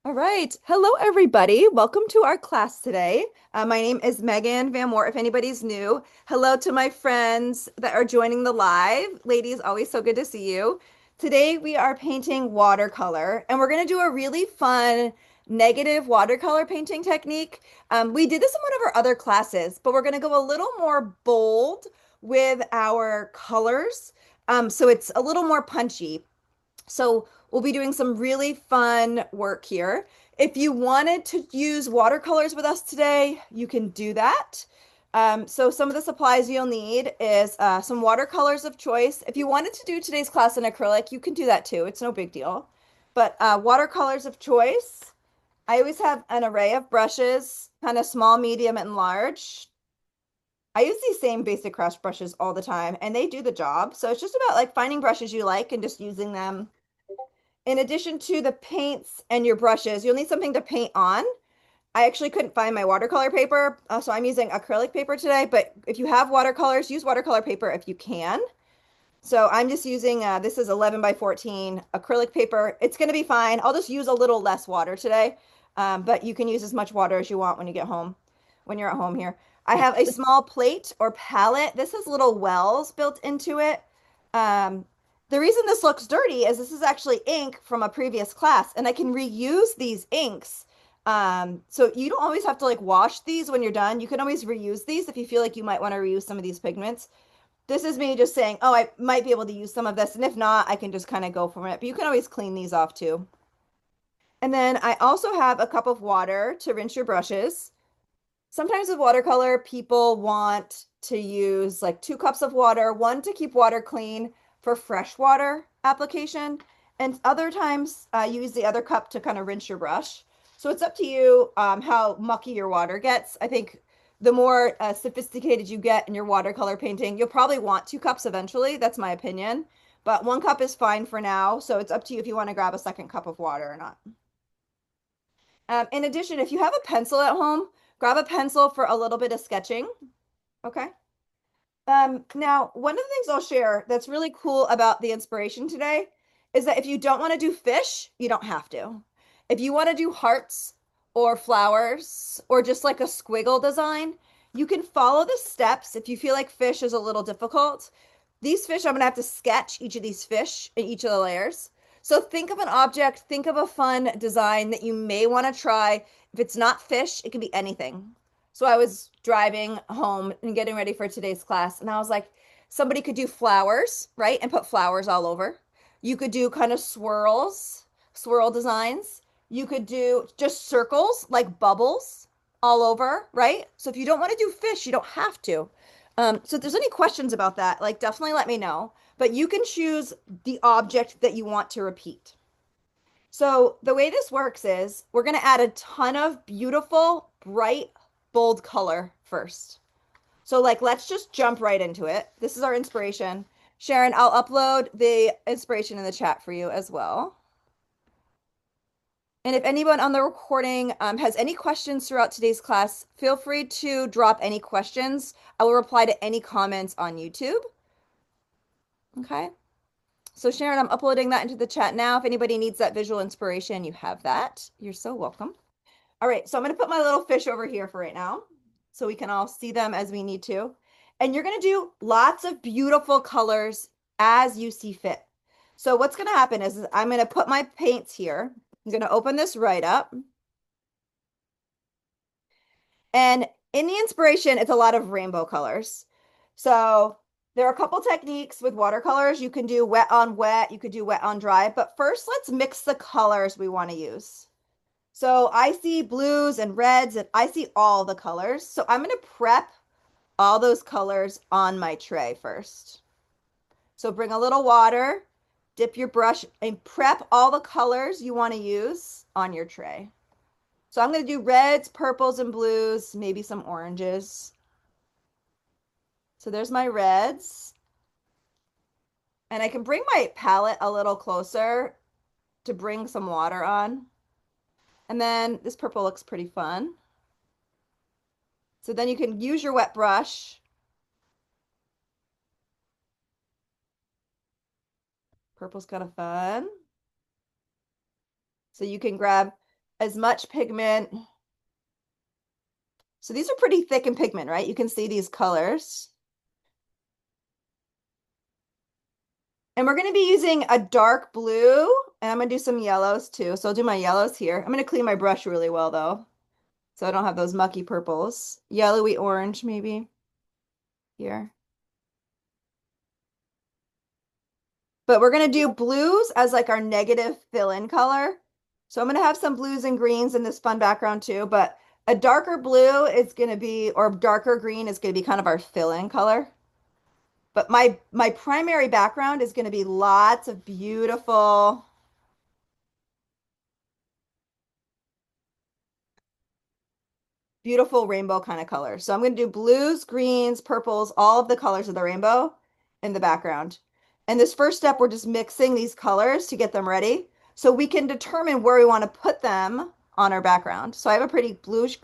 All right. Hello, everybody. Welcome to our class today. My name is Megan Van Moore, if anybody's new. Hello to my friends that are joining the live. Ladies, always so good to see you. Today we are painting watercolor, and we're going to do a really fun negative watercolor painting technique. We did this in one of our other classes, but we're going to go a little more bold with our colors. So it's a little more punchy. So we'll be doing some really fun work here. If you wanted to use watercolors with us today, you can do that. So some of the supplies you'll need is some watercolors of choice. If you wanted to do today's class in acrylic, you can do that too. It's no big deal. But watercolors of choice. I always have an array of brushes, kind of small, medium, and large. I use these same basic craft brushes all the time, and they do the job. So it's just about like finding brushes you like and just using them. In addition to the paints and your brushes, you'll need something to paint on. I actually couldn't find my watercolor paper, so I'm using acrylic paper today. But if you have watercolors, use watercolor paper if you can. So I'm just using, this is 11 by 14 acrylic paper. It's going to be fine. I'll just use a little less water today, but you can use as much water as you want when you get home, when you're at home here. I have a small plate or palette. This has little wells built into it. Um, the reason this looks dirty is this is actually ink from a previous class, and I can reuse these inks. So you don't always have to like wash these when you're done. You can always reuse these if you feel like you might want to reuse some of these pigments. This is me just saying, oh, I might be able to use some of this, and if not, I can just kind of go from it. But you can always clean these off too. And then I also have a cup of water to rinse your brushes. Sometimes with watercolor, people want to use like 2 cups of water, one to keep water clean for fresh water application, and other times use the other cup to kind of rinse your brush. So it's up to you how mucky your water gets. I think the more sophisticated you get in your watercolor painting, you'll probably want 2 cups eventually. That's my opinion. But 1 cup is fine for now. So it's up to you if you want to grab a second cup of water or not. In addition, if you have a pencil at home, grab a pencil for a little bit of sketching. Okay. Now, one of the things I'll share that's really cool about the inspiration today is that if you don't want to do fish, you don't have to. If you want to do hearts or flowers or just like a squiggle design, you can follow the steps if you feel like fish is a little difficult. These fish, I'm going to have to sketch each of these fish in each of the layers. So think of an object, think of a fun design that you may want to try. If it's not fish, it can be anything. So I was driving home and getting ready for today's class, and I was like, somebody could do flowers, right? And put flowers all over. You could do kind of swirls, swirl designs. You could do just circles, like bubbles all over, right? So if you don't want to do fish, you don't have to. So if there's any questions about that, like definitely let me know. But you can choose the object that you want to repeat. So the way this works is we're going to add a ton of beautiful, bright, bold color first. So like, let's just jump right into it. This is our inspiration. Sharon, I'll upload the inspiration in the chat for you as well. And if anyone on the recording has any questions throughout today's class, feel free to drop any questions. I will reply to any comments on YouTube. Okay. So Sharon, I'm uploading that into the chat now. If anybody needs that visual inspiration, you have that. You're so welcome. All right, so I'm going to put my little fish over here for right now so we can all see them as we need to. And you're going to do lots of beautiful colors as you see fit. So what's going to happen is I'm going to put my paints here. I'm going to open this right up. And in the inspiration, it's a lot of rainbow colors. So there are a couple techniques with watercolors. You can do wet on wet, you could do wet on dry, but first let's mix the colors we want to use. So I see blues and reds and I see all the colors. So I'm going to prep all those colors on my tray first. So bring a little water, dip your brush and prep all the colors you want to use on your tray. So I'm going to do reds, purples, and blues, maybe some oranges. So there's my reds. And I can bring my palette a little closer to bring some water on. And then this purple looks pretty fun. So then you can use your wet brush. Purple's kind of fun. So you can grab as much pigment. So these are pretty thick in pigment, right? You can see these colors. And we're going to be using a dark blue, and I'm going to do some yellows too. So I'll do my yellows here. I'm going to clean my brush really well though, so I don't have those mucky purples. Yellowy orange maybe here. But we're going to do blues as like our negative fill-in color. So I'm going to have some blues and greens in this fun background too, but a darker blue is going to be, or darker green is going to be kind of our fill-in color. But my primary background is going to be lots of beautiful rainbow kind of colors. So I'm going to do blues, greens, purples, all of the colors of the rainbow in the background. And this first step, we're just mixing these colors to get them ready so we can determine where we want to put them on our background. So I have a pretty bluish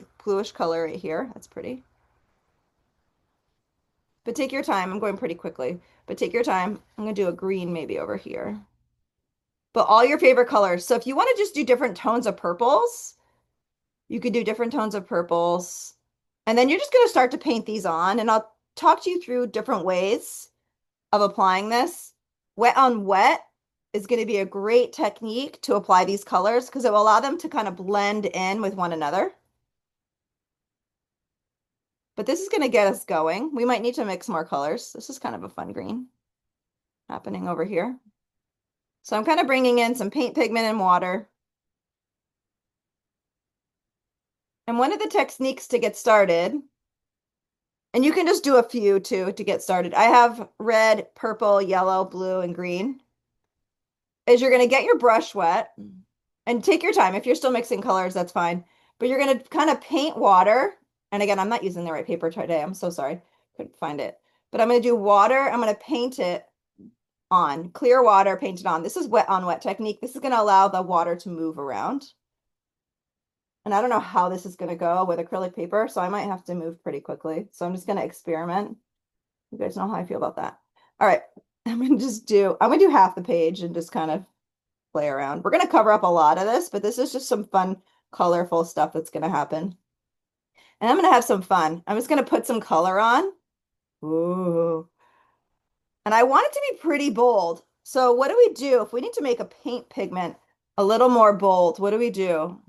color right here. That's pretty. But take your time. I'm going pretty quickly, but take your time. I'm going to do a green maybe over here. But all your favorite colors. So if you want to just do different tones of purples, you could do different tones of purples. And then you're just going to start to paint these on, and I'll talk to you through different ways of applying this. Wet on wet is going to be a great technique to apply these colors because it will allow them to kind of blend in with one another. But this is going to get us going. We might need to mix more colors. This is kind of a fun green happening over here. So I'm kind of bringing in some paint pigment and water. And one of the techniques to get started, and you can just do a few too to get started. I have red, purple, yellow, blue, and green. Is you're going to get your brush wet and take your time. If you're still mixing colors, that's fine. But you're going to kind of paint water. And again, I'm not using the right paper today. I'm so sorry. Couldn't find it. But I'm going to do water. I'm going to paint it on. Clear water, paint it on. This is wet on wet technique. This is going to allow the water to move around. And I don't know how this is going to go with acrylic paper, so I might have to move pretty quickly. So I'm just going to experiment. You guys know how I feel about that. All right, I'm going to do half the page and just kind of play around. We're going to cover up a lot of this, but this is just some fun, colorful stuff that's going to happen. And I'm going to have some fun. I'm just going to put some color on. Ooh. And I want it to be pretty bold. So what do we do if we need to make a paint pigment a little more bold? What do?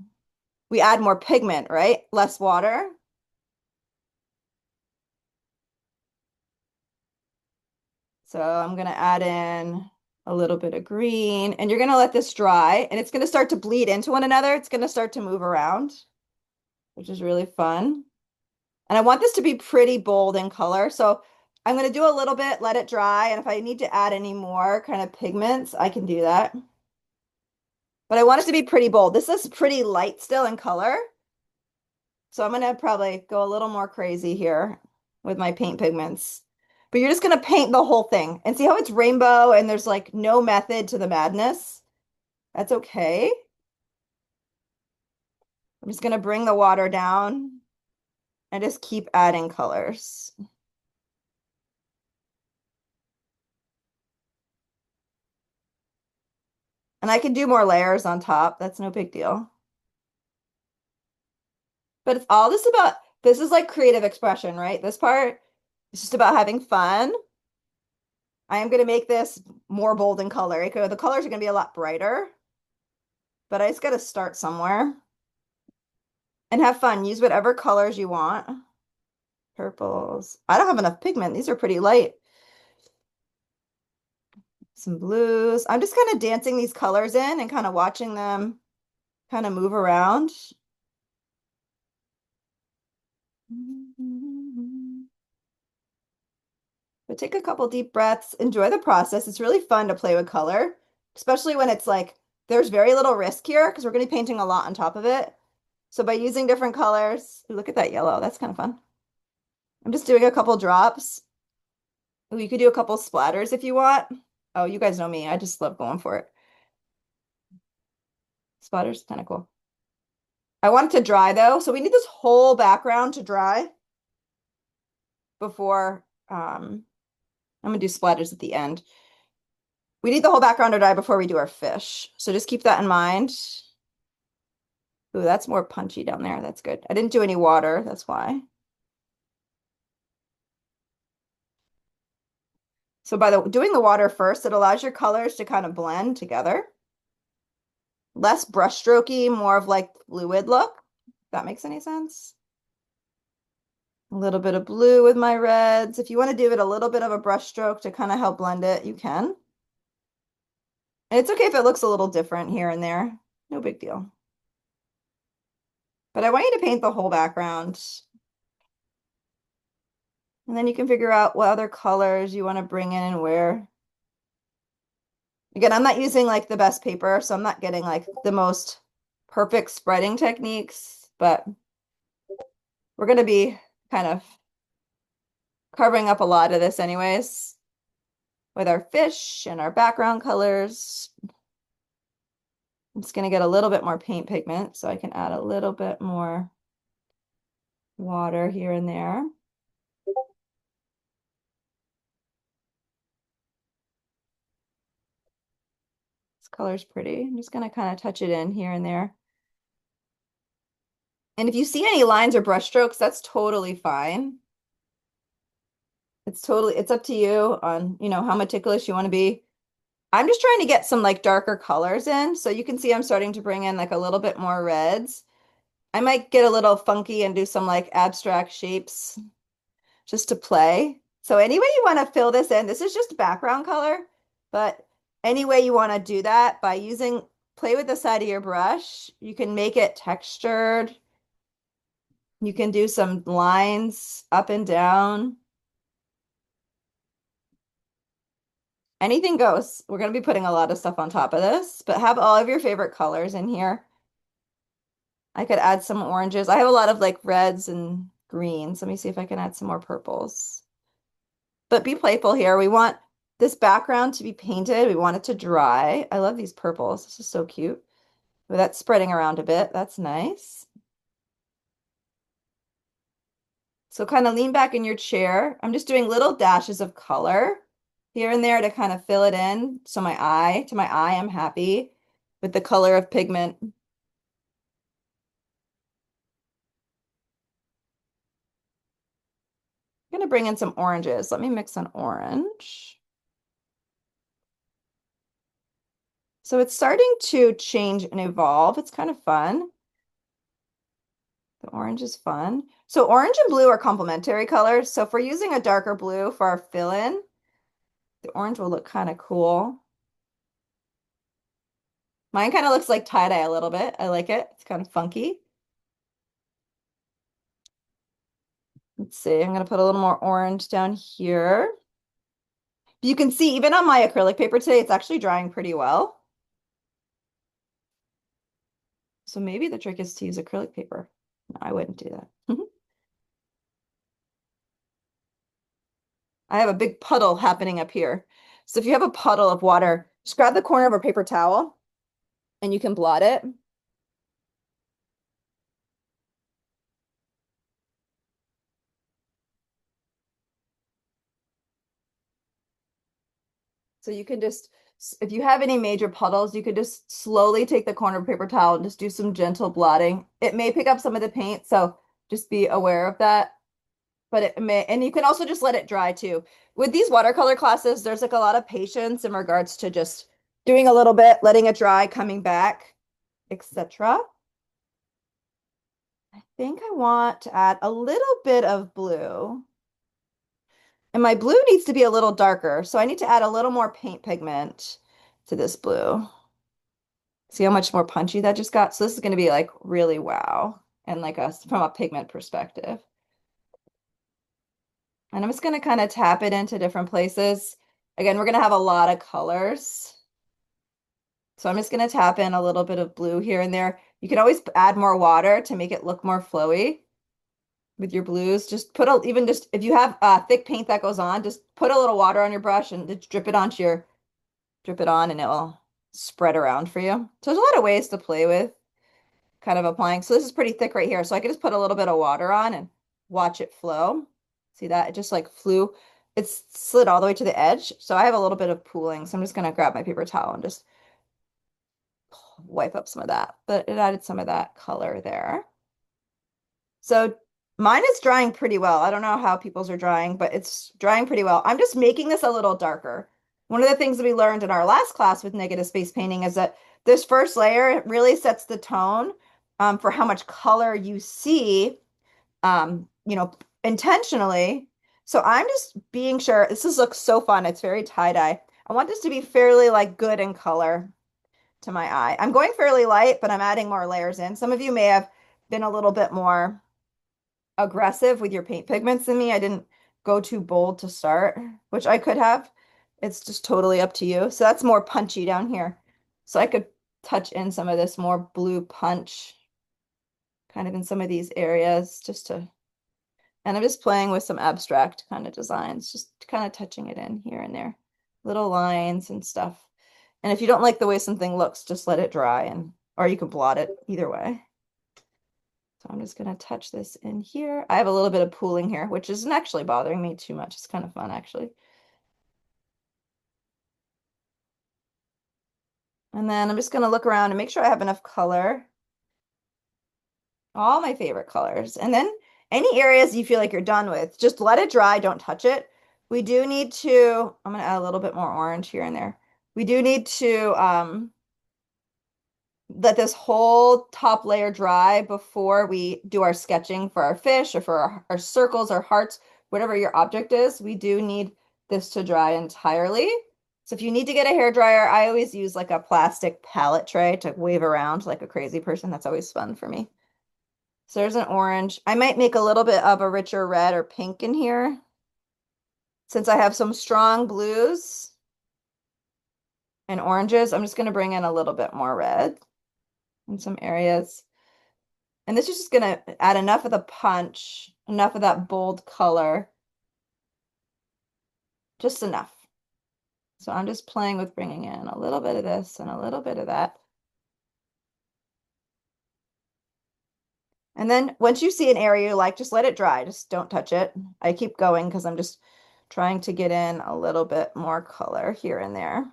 We add more pigment, right? Less water. So I'm going to add in a little bit of green, and you're going to let this dry, and it's going to start to bleed into one another. It's going to start to move around, which is really fun. And I want this to be pretty bold in color. So I'm going to do a little bit, let it dry. And if I need to add any more kind of pigments, I can do that. But I want it to be pretty bold. This is pretty light still in color. So I'm going to probably go a little more crazy here with my paint pigments. But you're just going to paint the whole thing and see how it's rainbow and there's like no method to the madness. That's okay. I'm just going to bring the water down and just keep adding colors. And I can do more layers on top. That's no big deal. But it's all just about, this is like creative expression, right? This part is just about having fun. I am going to make this more bold in color. The colors are going to be a lot brighter, but I just got to start somewhere and have fun. Use whatever colors you want. Purples. I don't have enough pigment. These are pretty light. Some blues. I'm just kind of dancing these colors in and kind of watching them kind of move around. But take a couple deep breaths, enjoy the process. It's really fun to play with color, especially when it's like there's very little risk here because we're going to be painting a lot on top of it. So by using different colors, look at that yellow. That's kind of fun. I'm just doing a couple drops. Ooh, you could do a couple splatters if you want. Oh, you guys know me. I just love going for it. Splatters, kind of cool. I want it to dry though. So we need this whole background to dry before I'm gonna do splatters at the end. We need the whole background to dry before we do our fish. So just keep that in mind. Ooh, that's more punchy down there. That's good. I didn't do any water, that's why. So by doing the water first, it allows your colors to kind of blend together. Less brushstrokey, more of like fluid look. If that makes any sense. A little bit of blue with my reds. If you want to give it a little bit of a brush stroke to kind of help blend it, you can. And it's okay if it looks a little different here and there. No big deal. But I want you to paint the whole background. And then you can figure out what other colors you want to bring in and where. Again, I'm not using like the best paper, so I'm not getting like the most perfect spreading techniques, but we're going to be kind of covering up a lot of this anyways with our fish and our background colors. I'm just going to get a little bit more paint pigment so I can add a little bit more water here and there. This color's pretty. I'm just going to kind of touch it in here and there. And if you see any lines or brush strokes, that's totally fine. It's up to you on, how meticulous you want to be. I'm just trying to get some like darker colors in. So you can see I'm starting to bring in like a little bit more reds. I might get a little funky and do some like abstract shapes just to play. So any way you want to fill this in, this is just background color, but any way you want to do that by play with the side of your brush, you can make it textured. You can do some lines up and down. Anything goes. We're going to be putting a lot of stuff on top of this, but have all of your favorite colors in here. I could add some oranges. I have a lot of like reds and greens. Let me see if I can add some more purples. But be playful here. We want this background to be painted. We want it to dry. I love these purples. This is so cute. But that's spreading around a bit. That's nice. So kind of lean back in your chair. I'm just doing little dashes of color here and there to kind of fill it in. So to my eye, I'm happy with the color of pigment. I'm going to bring in some oranges. Let me mix an orange. So it's starting to change and evolve. It's kind of fun. The orange is fun. So orange and blue are complementary colors. So if we're using a darker blue for our fill-in, the orange will look kind of cool. Mine kind of looks like tie-dye a little bit. I like it. It's kind of funky. Let's see. I'm going to put a little more orange down here. You can see even on my acrylic paper today, it's actually drying pretty well. So maybe the trick is to use acrylic paper. No, I wouldn't do that. I have a big puddle happening up here. So if you have a puddle of water, just grab the corner of a paper towel and you can blot it. So you can just, if you have any major puddles, you could just slowly take the corner of a paper towel and just do some gentle blotting. It may pick up some of the paint, so just be aware of that. But it may, and you can also just let it dry too. With these watercolor classes, there's like a lot of patience in regards to just doing a little bit, letting it dry, coming back, etc. I think I want to add a little bit of blue. And my blue needs to be a little darker, so I need to add a little more paint pigment to this blue. See how much more punchy that just got? So this is going to be like really wow, and like from a pigment perspective. And I'm just going to kind of tap it into different places. Again, we're going to have a lot of colors. So I'm just going to tap in a little bit of blue here and there. You can always add more water to make it look more flowy with your blues. Just put even just if you have thick paint that goes on, just put a little water on your brush and just drip it on and it will spread around for you. So there's a lot of ways to play with kind of applying. So this is pretty thick right here. So I can just put a little bit of water on and watch it flow. See that? It just like flew. It's slid all the way to the edge. So I have a little bit of pooling. So I'm just going to grab my paper towel and just wipe up some of that, but it added some of that color there. So mine is drying pretty well. I don't know how people's are drying, but it's drying pretty well. I'm just making this a little darker. One of the things that we learned in our last class with negative space painting is that this first layer really sets the tone for how much color you see, you know, intentionally. So I'm just being sure looks so fun. It's very tie-dye. I want this to be fairly like good in color to my eye. I'm going fairly light, but I'm adding more layers in. Some of you may have been a little bit more aggressive with your paint pigments than me. I didn't go too bold to start, which I could have. It's just totally up to you. So that's more punchy down here. So I could touch in some of this more blue punch kind of in some of these areas just to, and I'm just playing with some abstract kind of designs, just kind of touching it in here and there, little lines and stuff. And if you don't like the way something looks, just let it dry and, or you can blot it either way. So I'm just going to touch this in here. I have a little bit of pooling here, which isn't actually bothering me too much. It's kind of fun, actually. And then I'm just going to look around and make sure I have enough color. All my favorite colors. And then any areas you feel like you're done with, just let it dry. Don't touch it. We do need to, I'm going to add a little bit more orange here and there. We do need to let this whole top layer dry before we do our sketching for our fish or for our circles or hearts, whatever your object is. We do need this to dry entirely. So if you need to get a hair dryer, I always use like a plastic palette tray to wave around like a crazy person. That's always fun for me. So there's an orange. I might make a little bit of a richer red or pink in here since I have some strong blues and oranges. I'm just going to bring in a little bit more red in some areas. And this is just going to add enough of the punch, enough of that bold color, just enough. So I'm just playing with bringing in a little bit of this and a little bit of that. And then once you see an area you like, just let it dry. Just don't touch it. I keep going because I'm just trying to get in a little bit more color here and there.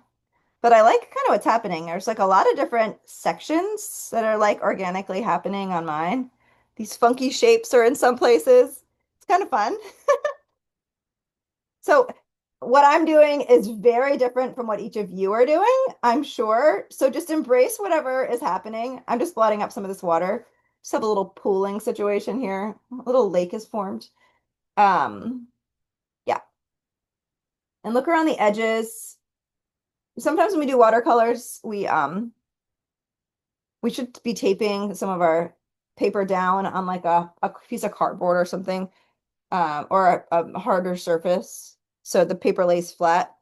But I like kind of what's happening. There's like a lot of different sections that are like organically happening on mine. These funky shapes are in some places. It's kind of fun. So what I'm doing is very different from what each of you are doing, I'm sure. So just embrace whatever is happening. I'm just blotting up some of this water. Just have a little pooling situation here. A little lake is formed. Um, yeah. And look around the edges. Sometimes when we do watercolors, we should be taping some of our paper down on like a piece of cardboard or something, or a harder surface so the paper lays flat.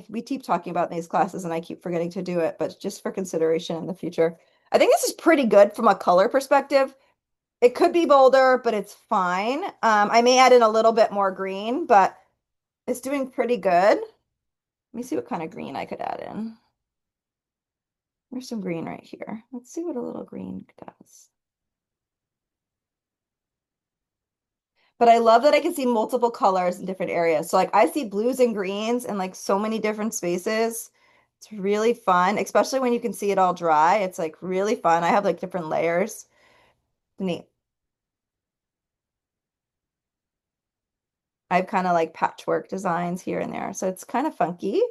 We keep talking about in these classes and I keep forgetting to do it, but just for consideration in the future. I think this is pretty good from a color perspective. It could be bolder, but it's fine. I may add in a little bit more green, but it's doing pretty good. Let me see what kind of green I could add in. There's some green right here. Let's see what a little green does. But I love that I can see multiple colors in different areas. So like I see blues and greens in like so many different spaces. It's really fun, especially when you can see it all dry. It's like really fun. I have like different layers. Neat. I have kind of like patchwork designs here and there. So it's kind of funky.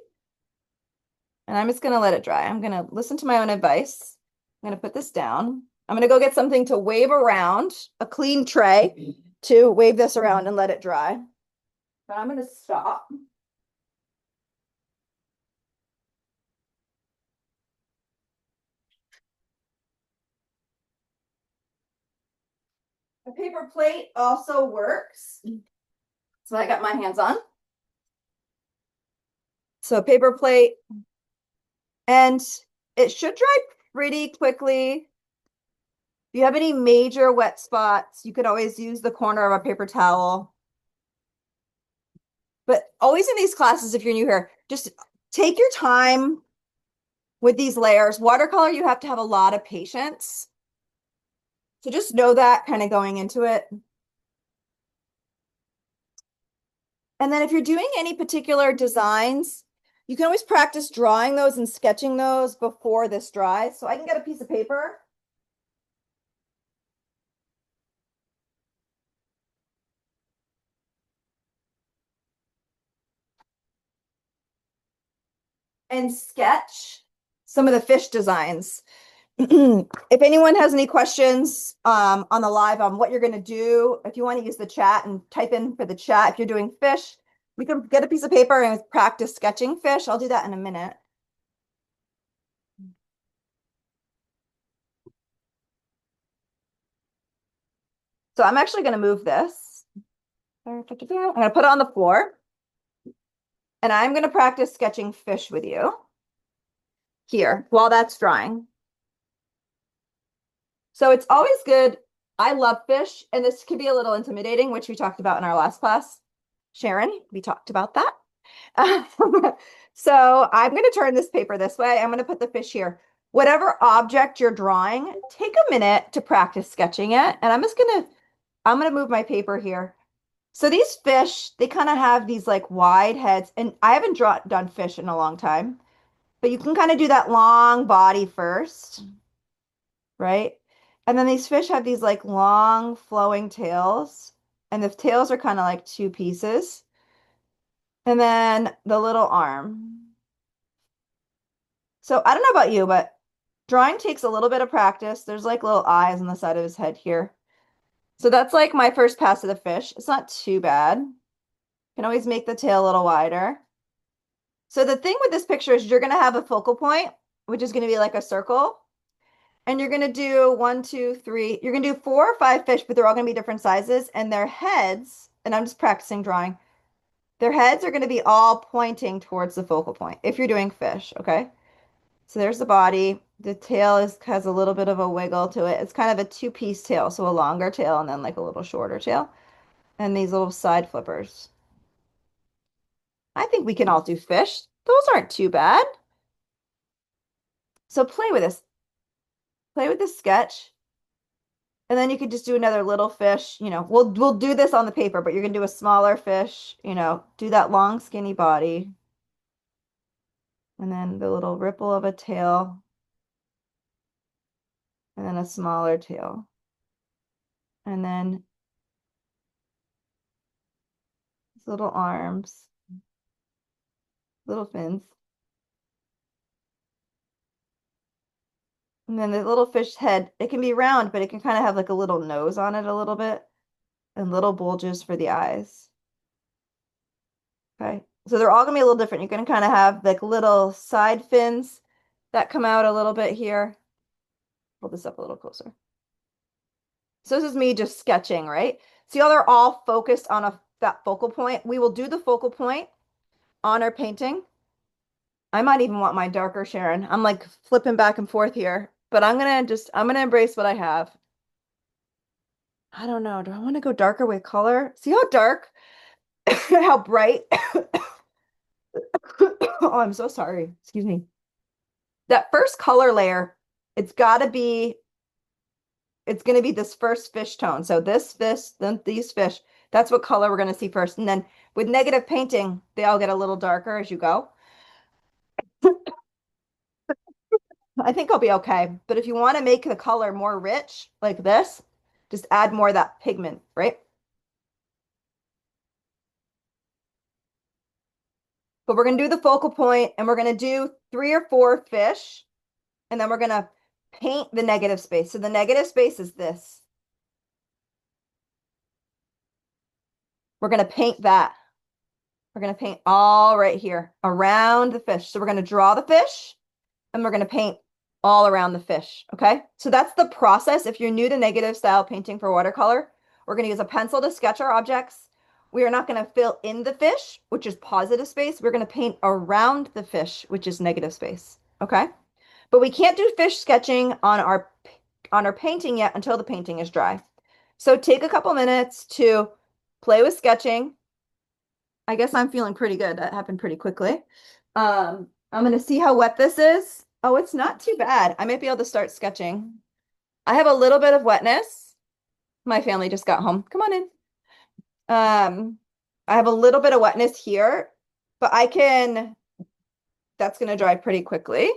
And I'm just going to let it dry. I'm going to listen to my own advice. I'm going to put this down. I'm going to go get something to wave around, a clean tray to wave this around and let it dry. But I'm going to stop. A paper plate also works. So I got my hands on. So paper plate, and it should dry pretty quickly. If you have any major wet spots, you could always use the corner of a paper towel. But always in these classes, if you're new here, just take your time with these layers. Watercolor, you have to have a lot of patience. So just know that kind of going into it. And then if you're doing any particular designs, You can always practice drawing those and sketching those before this dries. So I can get a piece of paper and sketch some of the fish designs. If anyone has any questions on the live on what you're going to do, if you want to use the chat and type in for the chat, if you're doing fish, we can get a piece of paper and practice sketching fish. I'll do that in a minute. So I'm actually going to move this. I'm going to put it on the floor and I'm going to practice sketching fish with you here while that's drying. So it's always good. I love fish, and this can be a little intimidating, which we talked about in our last class. Sharon, we talked about that. So I'm going to turn this paper this way. I'm going to put the fish here. Whatever object you're drawing, take a minute to practice sketching it. And I'm going to move my paper here. So these fish, they kind of have these like wide heads, and I haven't done fish in a long time, but you can kind of do that long body first, right? And then these fish have these like long flowing tails, and the tails are kind of like two pieces. And then the little arm. So I don't know about you, but drawing takes a little bit of practice. There's like little eyes on the side of his head here. So that's like my first pass of the fish. It's not too bad. Can always make the tail a little wider. So the thing with this picture is you're going to have a focal point, which is going to be like a circle. And you're going to do 1, 2, 3. You're going to do 4 or 5 fish, but they're all going to be different sizes. And their heads, and I'm just practicing drawing, their heads are going to be all pointing towards the focal point if you're doing fish, okay? So there's the body. The tail has a little bit of a wiggle to it. It's kind of a two-piece tail, so a longer tail and then like a little shorter tail. And these little side flippers. I think we can all do fish. Those aren't too bad. So play with this. Play with this sketch. And then you could just do another little fish. You know, we'll do this on the paper, but you're gonna do a smaller fish, you know, do that long skinny body. And then the little ripple of a tail. And then a smaller tail. And then little arms, little fins. And then the little fish head, it can be round, but it can kind of have like a little nose on it a little bit and little bulges for the eyes. Okay. So they're all gonna be a little different. You're gonna kind of have like little side fins that come out a little bit here. Hold this up a little closer. So this is me just sketching, right? See how they're all focused on that focal point? We will do the focal point on our painting. I might even want mine darker, Sharon. I'm like flipping back and forth here, but I'm gonna embrace what I have. I don't know. Do I want to go darker with color? See how dark, how bright? Oh, I'm so sorry. Excuse me. That first color layer, it's got to be, it's going to be this first fish tone. So this fish, then these fish, that's what color we're going to see first. And then with negative painting, they all get a little darker as you go. I think I'll be okay. But if you want to make the color more rich, like this, just add more of that pigment, right? But we're going to do the focal point and we're going to do 3 or 4 fish. And then we're going to paint the negative space. So the negative space is this. We're going to paint that. We're going to paint all right here around the fish. So we're going to draw the fish and we're going to paint all around the fish. Okay. So that's the process. If you're new to negative style painting for watercolor, we're going to use a pencil to sketch our objects. We are not going to fill in the fish, which is positive space. We're going to paint around the fish, which is negative space. Okay. But we can't do fish sketching on our painting yet until the painting is dry. So take a couple minutes to play with sketching. I guess I'm feeling pretty good. That happened pretty quickly. I'm going to see how wet this is. Oh, it's not too bad. I might be able to start sketching. I have a little bit of wetness. My family just got home. Come on in. I have a little bit of wetness here, but I can That's going to dry pretty quickly.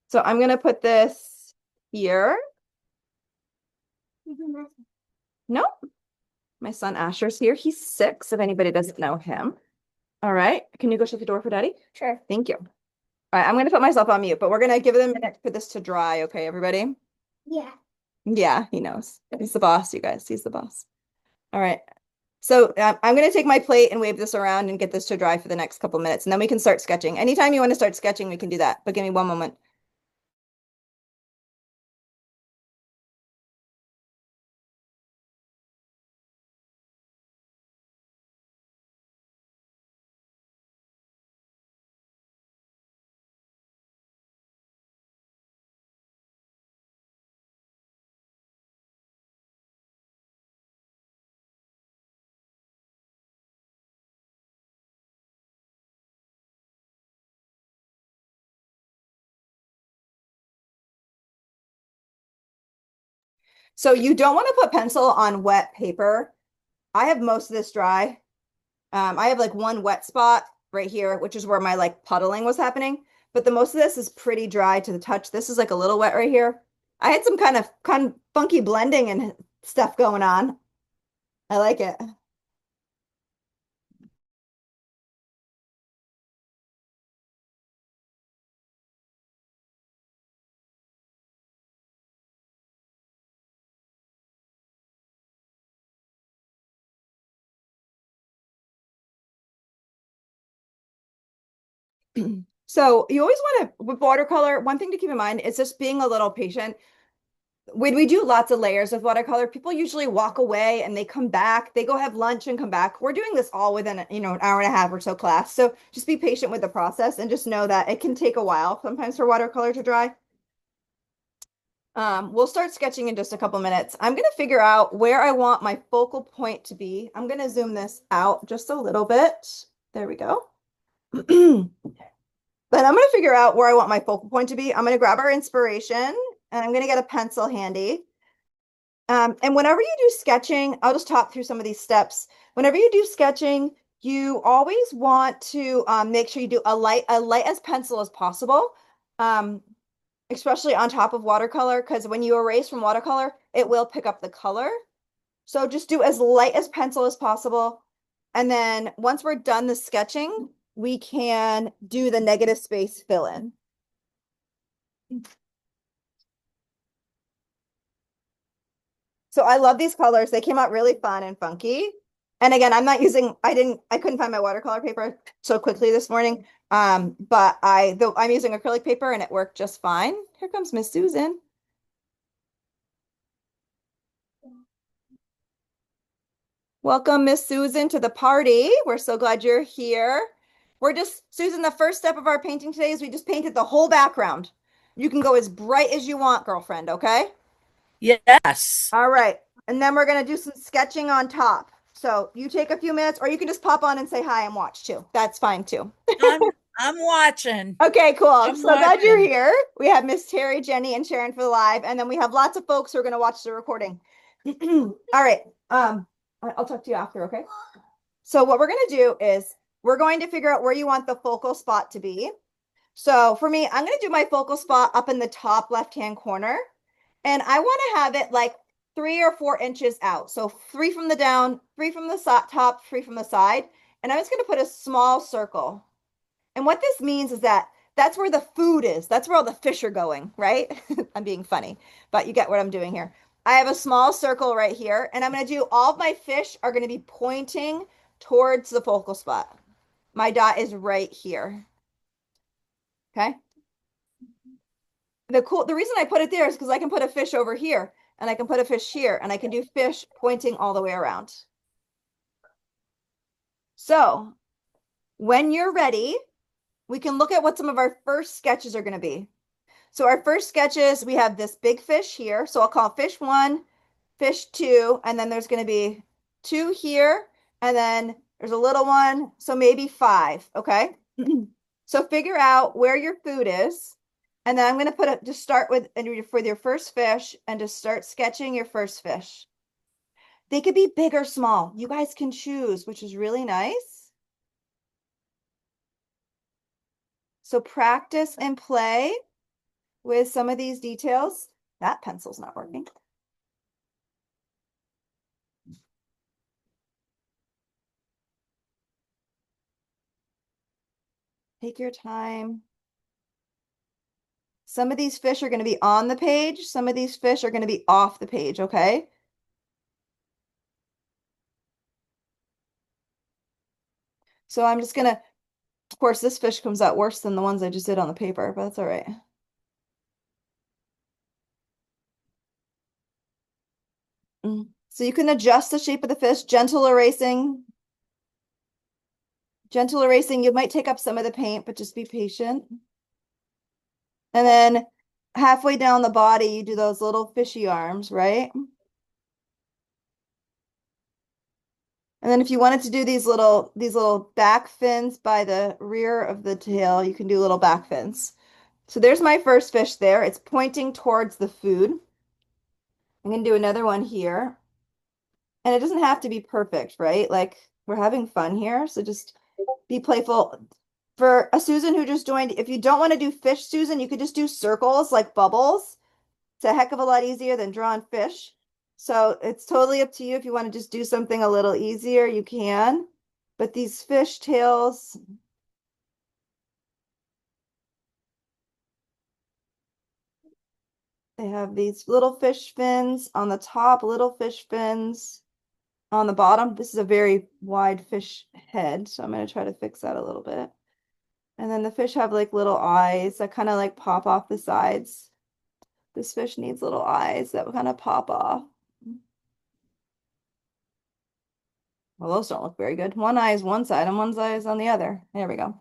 So I'm going to put this here. Nope. My son Asher's here. He's 6, if anybody doesn't know him. All right. Can you go shut the door for Daddy? Sure. Thank you. All right. I'm going to put myself on mute, but we're going to give it a minute for this to dry. Okay, everybody? Yeah. Yeah, he knows. He's the boss, you guys. He's the boss. All right. So I'm going to take my plate and wave this around and get this to dry for the next couple minutes, and then we can start sketching. Anytime you want to start sketching, we can do that, but give me one moment. So you don't want to put pencil on wet paper. I have most of this dry. I have like one wet spot right here, which is where my like puddling was happening. But the most of this is pretty dry to the touch. This is like a little wet right here. I had some kind of funky blending and stuff going on. I like it. So you always want to, with watercolor, one thing to keep in mind is just being a little patient. When we do lots of layers with watercolor, people usually walk away and they come back. They go have lunch and come back. We're doing this all within, an hour and a half or so class. So just be patient with the process and just know that it can take a while sometimes for watercolor to dry. We'll start sketching in just a couple minutes. I'm going to figure out where I want my focal point to be. I'm going to zoom this out just a little bit. There we go. But I'm going to figure out where I want my focal point to be. I'm going to grab our inspiration and I'm going to get a pencil handy. And whenever you do sketching, I'll just talk through some of these steps. Whenever you do sketching, you always want to make sure you do a light as pencil as possible, especially on top of watercolor, because when you erase from watercolor, it will pick up the color. So just do as light as pencil as possible. And then once we're done the sketching, we can do the negative space fill in. So I love these colors. They came out really fun and funky. And again, I couldn't find my watercolor paper so quickly this morning. But I'm using acrylic paper and it worked just fine. Here comes Miss Susan. Welcome, Miss Susan, to the party. We're so glad you're here. Susan, the first step of our painting today is we just painted the whole background. You can go as bright as you want, girlfriend, okay? Yes. All right. And then we're going to do some sketching on top. So you take a few minutes, or you can just pop on and say hi and watch too. That's fine too. I'm watching. Okay, cool. I'm I'm so glad you're watching. here. We have Miss Terry, Jenny, and Sharon for the live, and then we have lots of folks who are going to watch the recording. All right. I'll talk to you after, okay? So what we're going to do is we're going to figure out where you want the focal spot to be. So for me, I'm going to do my focal spot up in the top left-hand corner. And I want to have it like 3 or 4 inches out. So 3 from the down, 3 from the top, 3 from the side. And I'm just going to put a small circle. And what this means is that that's where the food is. That's where all the fish are going, right? I'm being funny, but you get what I'm doing here. I have a small circle right here, and I'm going to do all of my fish are going to be pointing towards the focal spot. My dot is right here. Okay. The reason I put it there is because I can put a fish over here and I can put a fish here and I can do fish pointing all the way around. So when you're ready, we can look at what some of our first sketches are going to be. So our first sketches, we have this big fish here. So I'll call fish 1, fish 2, and then there's going to be 2 here, and then there's a little one, so maybe 5, okay? So figure out where your food is, and then I'm going to just start with for your first fish and just start sketching your first fish. They could be big or small. You guys can choose, which is really nice. So practice and play with some of these details. That pencil's not working. Take your time. Some of these fish are going to be on the page. Some of these fish are going to be off the page, okay? So I'm just going to, of course, this fish comes out worse than the ones I just did on the paper, but that's all right. So you can adjust the shape of the fish, gentle erasing. Gentle erasing, you might take up some of the paint, but just be patient. And then halfway down the body, you do those little fishy arms, right? And then if you wanted to do these little back fins by the rear of the tail, you can do little back fins. So there's my first fish there. It's pointing towards the food. I'm gonna do another one here. And it doesn't have to be perfect, right? Like we're having fun here, so just be playful. For a Susan who just joined, if you don't want to do fish, Susan, you could just do circles like bubbles. It's a heck of a lot easier than drawing fish. So it's totally up to you. If you want to just do something a little easier, you can. But these fish tails, they have these little fish fins on the top, little fish fins on the bottom. This is a very wide fish head, so I'm going to try to fix that a little bit. And then the fish have like little eyes that kind of like pop off the sides. This fish needs little eyes that kind of pop off. Well, those don't look very good. One eye is one side and one eye is on the other. There we go.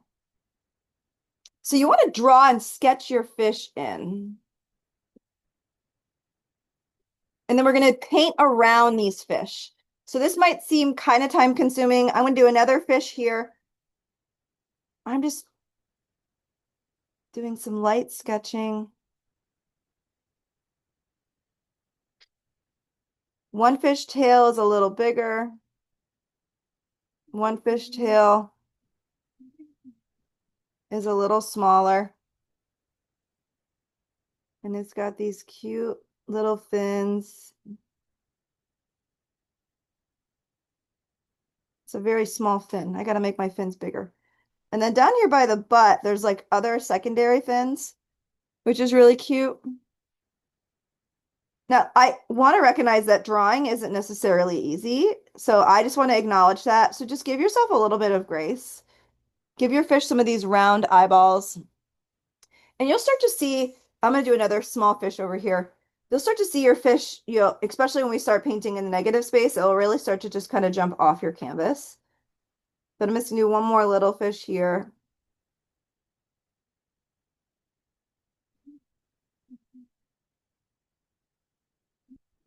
So you want to draw and sketch your fish in. And then we're going to paint around these fish. So this might seem kind of time consuming. I'm going to do another fish here. I'm just doing some light sketching. One fish tail is a little bigger. One fish tail is a little smaller. And it's got these cute little fins. It's a very small fin. I got to make my fins bigger. And then down here by the butt, there's like other secondary fins, which is really cute. Now, I want to recognize that drawing isn't necessarily easy. So I just want to acknowledge that. So just give yourself a little bit of grace. Give your fish some of these round eyeballs. And you'll start to see, I'm going to do another small fish over here. You'll start to see your fish, especially when we start painting in the negative space, it'll really start to just kind of jump off your canvas. But I'm just going to do one more little fish here.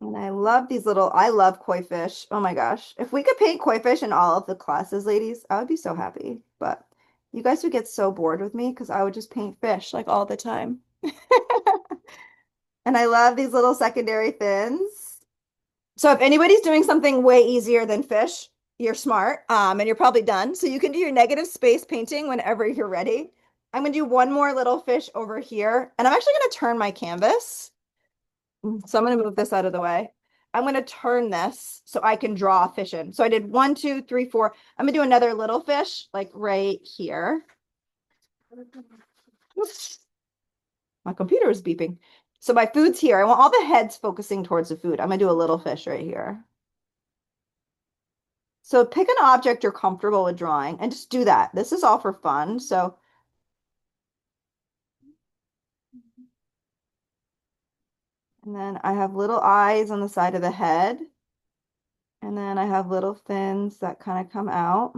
And I love these little, I love koi fish. Oh my gosh. If we could paint koi fish in all of the classes, ladies, I would be so happy. But you guys would get so bored with me because I would just paint fish like all the time. And I love these little secondary fins. So if anybody's doing something way easier than fish, you're smart, and you're probably done. So you can do your negative space painting whenever you're ready. I'm gonna do one more little fish over here, and I'm actually gonna turn my canvas. So I'm going to move this out of the way. I'm going to turn this so I can draw a fish in. So I did 1, 2, 3, 4. I'm going to do another little fish like right here. Oops. My computer is beeping. So my food's here. I want all the heads focusing towards the food. I'm going to do a little fish right here. So pick an object you're comfortable with drawing and just do that. This is all for fun. So and then I have little eyes on the side of the head. And then I have little fins that kind of come out.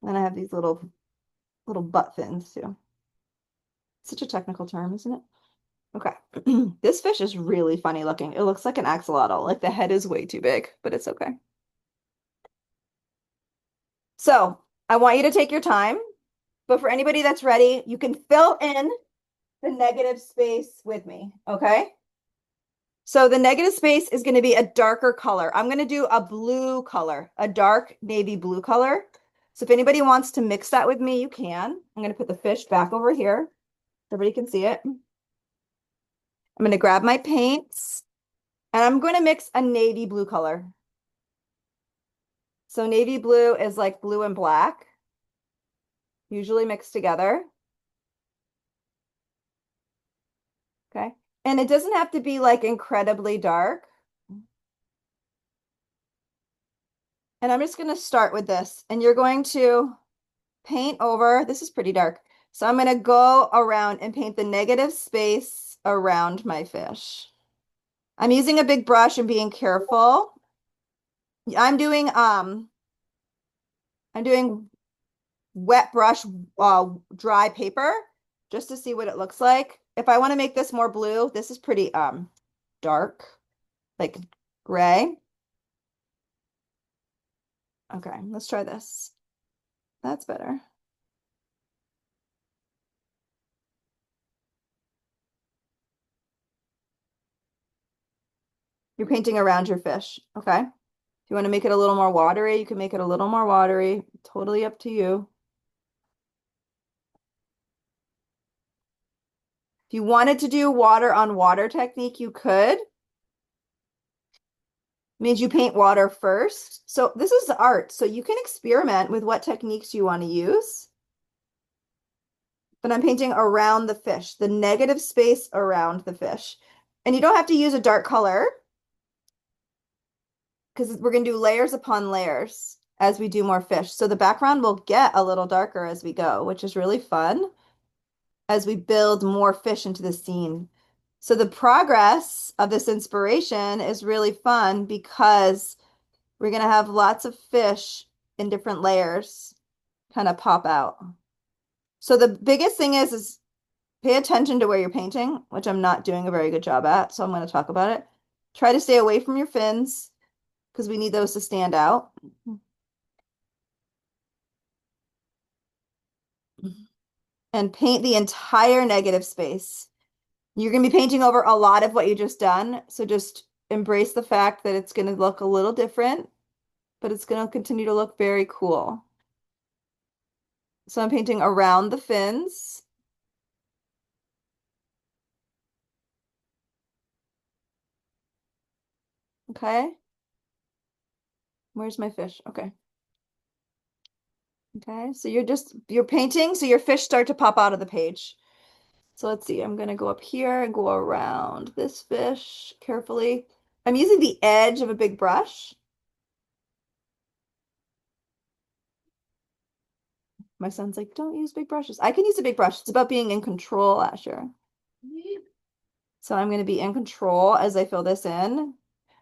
Then I have these little butt fins too. Such a technical term, isn't it? Okay. This fish is really funny looking. It looks like an axolotl. Like the head is way too big, but it's okay. So I want you to take your time, but for anybody that's ready, you can fill in the negative space with me, okay? So the negative space is going to be a darker color. I'm going to do a blue color, a dark navy blue color. So if anybody wants to mix that with me, you can. I'm going to put the fish back over here. Everybody can see it. I'm going to grab my paints and I'm going to mix a navy blue color. So navy blue is like blue and black, usually mixed together. Okay. And it doesn't have to be like incredibly dark. And I'm just going to start with this. And you're going to paint over, this is pretty dark. So I'm going to go around and paint the negative space around my fish. I'm using a big brush and being careful. I'm doing um I'm doing wet brush dry paper just to see what it looks like. If I want to make this more blue, this is pretty dark, like gray. Okay, let's try this. That's better. You're painting around your fish. Okay. If you want to make it a little more watery, you can make it a little more watery. Totally up to you. If you wanted to do water on water technique, you could. Means you paint water first. So this is art. So you can experiment with what techniques you want to use. But I'm painting around the fish, the negative space around the fish. And you don't have to use a dark color because we're going to do layers upon layers as we do more fish. So the background will get a little darker as we go, which is really fun as we build more fish into the scene. So the progress of this inspiration is really fun because we're going to have lots of fish in different layers kind of pop out. So the biggest thing is pay attention to where you're painting, which I'm not doing a very good job at, so I'm going to talk about it. Try to stay away from your fins because we need those to stand out. And paint the entire negative space. You're going to be painting over a lot of what you just done, so just embrace the fact that it's going to look a little different, but it's going to continue to look very cool. So I'm painting around the fins. Okay. Where's my fish? Okay. Okay. So you're painting, so your fish start to pop out of the page. So let's see. I'm going to go up here and go around this fish carefully. I'm using the edge of a big brush. My son's like, don't use big brushes. I can use a big brush. It's about being in control, Asher. So I'm going to be in control as I fill this in.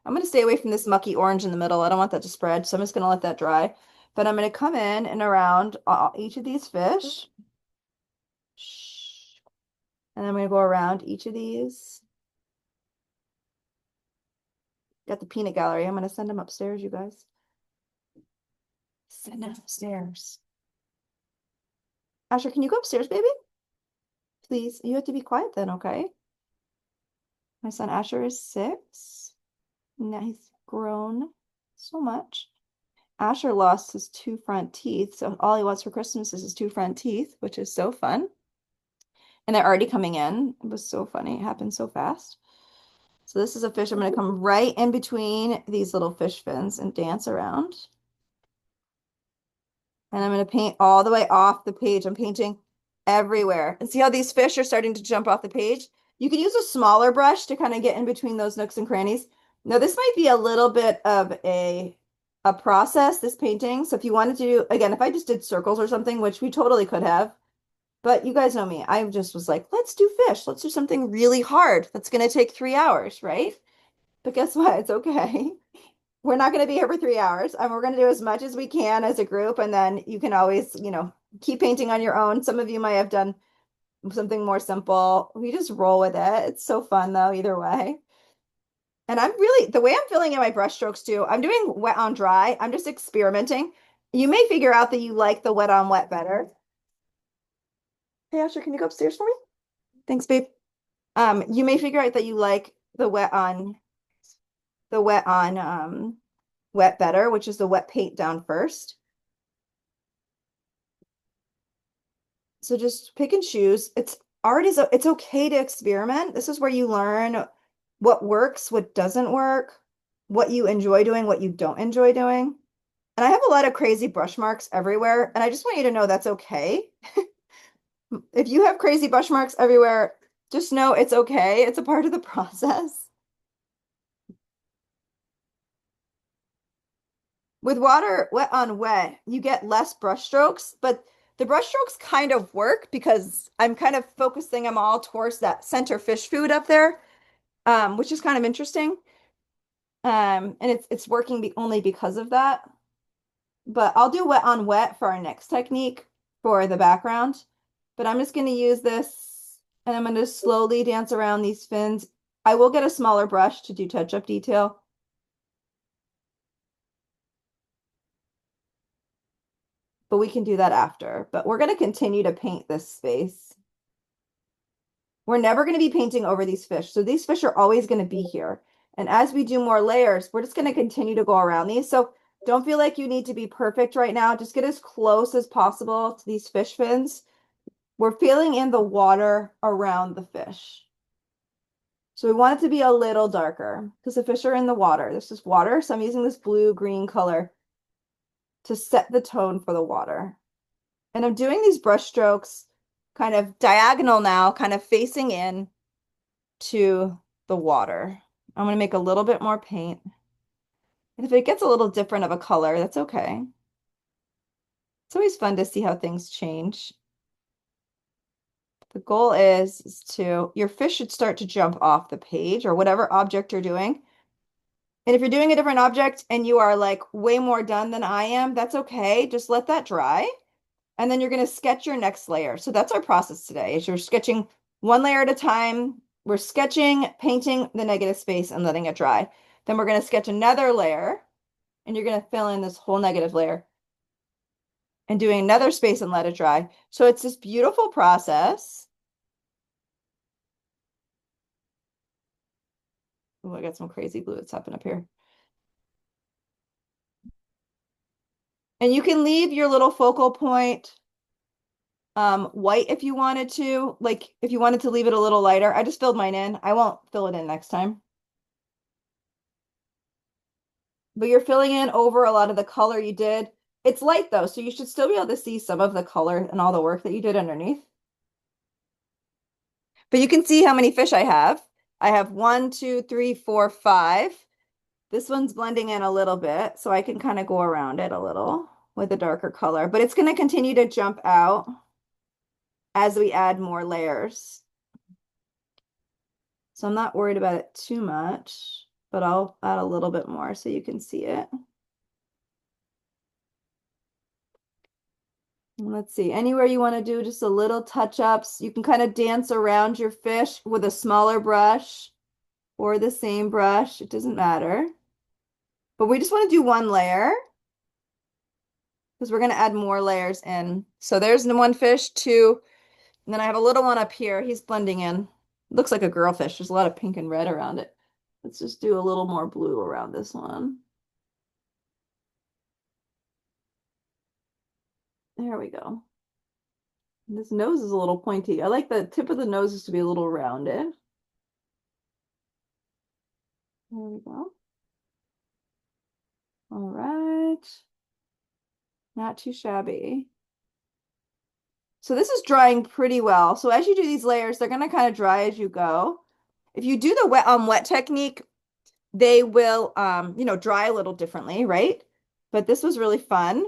I'm going to stay away from this mucky orange in the middle. I don't want that to spread, so I'm just going to let that dry. But I'm going to come in and around each of these fish. And I'm going to go around each of these. Got the peanut gallery. I'm going to send them upstairs, you guys. Send them upstairs. Asher, can you go upstairs, baby? Please. You have to be quiet then, okay? My son Asher is 6. Now he's grown so much. Asher lost his 2 front teeth, so all he wants for Christmas is his 2 front teeth, which is so fun. And they're already coming in. It was so funny. It happened so fast. So this is a fish. I'm going to come right in between these little fish fins and dance around. And I'm going to paint all the way off the page. I'm painting everywhere. And see how these fish are starting to jump off the page? You can use a smaller brush to kind of get in between those nooks and crannies. Now, this might be a little bit of a process, this painting. So if you wanted to do, again, if I just did circles or something, which we totally could have, but you guys know me. I just was like, let's do fish. Let's do something really hard. That's going to take 3 hours, right? But guess what? It's okay. We're not going to be here for 3 hours. And we're going to do as much as we can as a group. And then you can always, keep painting on your own. Some of you might have done something more simple. We just roll with it. It's so fun though, either way. And I'm really, the way I'm filling in my brush strokes too, I'm doing wet on dry. I'm just experimenting. You may figure out that you like the wet on wet better. Hey, Asher, can you go upstairs for me? Thanks, babe. You may figure out that you like the wet on wet better, which is the wet paint down first. So just pick and choose. It's okay to experiment. This is where you learn what works, what doesn't work, what you enjoy doing, what you don't enjoy doing. And I have a lot of crazy brush marks everywhere, and I just want you to know that's okay. If you have crazy brush marks everywhere, just know it's okay. It's a part of the process. With water wet on wet, you get less brush strokes, but the brush strokes kind of work because I'm kind of focusing them all towards that center fish food up there, which is kind of interesting. And it's working only because of that. But I'll do wet on wet for our next technique for the background. But I'm just going to use this and I'm going to slowly dance around these fins. I will get a smaller brush to do touch-up detail, but we can do that after. But we're going to continue to paint this space. We're never going to be painting over these fish. So these fish are always going to be here. And as we do more layers, we're just going to continue to go around these. So don't feel like you need to be perfect right now. Just get as close as possible to these fish fins. We're filling in the water around the fish. So we want it to be a little darker because the fish are in the water. This is water. So I'm using this blue-green color to set the tone for the water. And I'm doing these brush strokes kind of diagonal now, kind of facing in to the water. I'm going to make a little bit more paint. And if it gets a little different of a color, that's okay. It's always fun to see how things change. The goal is to, your fish should start to jump off the page or whatever object you're doing. And if you're doing a different object and you are like way more done than I am, that's okay. Just let that dry. And then you're going to sketch your next layer. So that's our process today is you're sketching one layer at a time. We're sketching, painting the negative space and letting it dry. Then we're going to sketch another layer and you're going to fill in this whole negative layer and doing another space and let it dry. So it's this beautiful process. Oh, I got some crazy blue that's happened up here. And you can leave your little focal point white if you wanted to. Like if you wanted to leave it a little lighter. I just filled mine in. I won't fill it in next time. But you're filling in over a lot of the color you did. It's light though, so you should still be able to see some of the color and all the work that you did underneath. But you can see how many fish I have. I have one, two, three, four, five. This one's blending in a little bit, so I can kind of go around it a little with a darker color, but it's going to continue to jump out as we add more layers. So I'm not worried about it too much, but I'll add a little bit more so you can see it. Let's see, anywhere you want to do just a little touch-ups. You can kind of dance around your fish with a smaller brush or the same brush. It doesn't matter. But we just want to do one layer because we're going to add more layers in. So there's the one fish, two, and then I have a little one up here. He's blending in. Looks like a girlfish. There's a lot of pink and red around it. Let's just do a little more blue around this one. There we go. This nose is a little pointy. I like the tip of the noses to be a little rounded. There we go. All right. Not too shabby. So this is drying pretty well. So as you do these layers, they're going to kind of dry as you go. If you do the wet on wet technique, they will, dry a little differently, right? But this was really fun.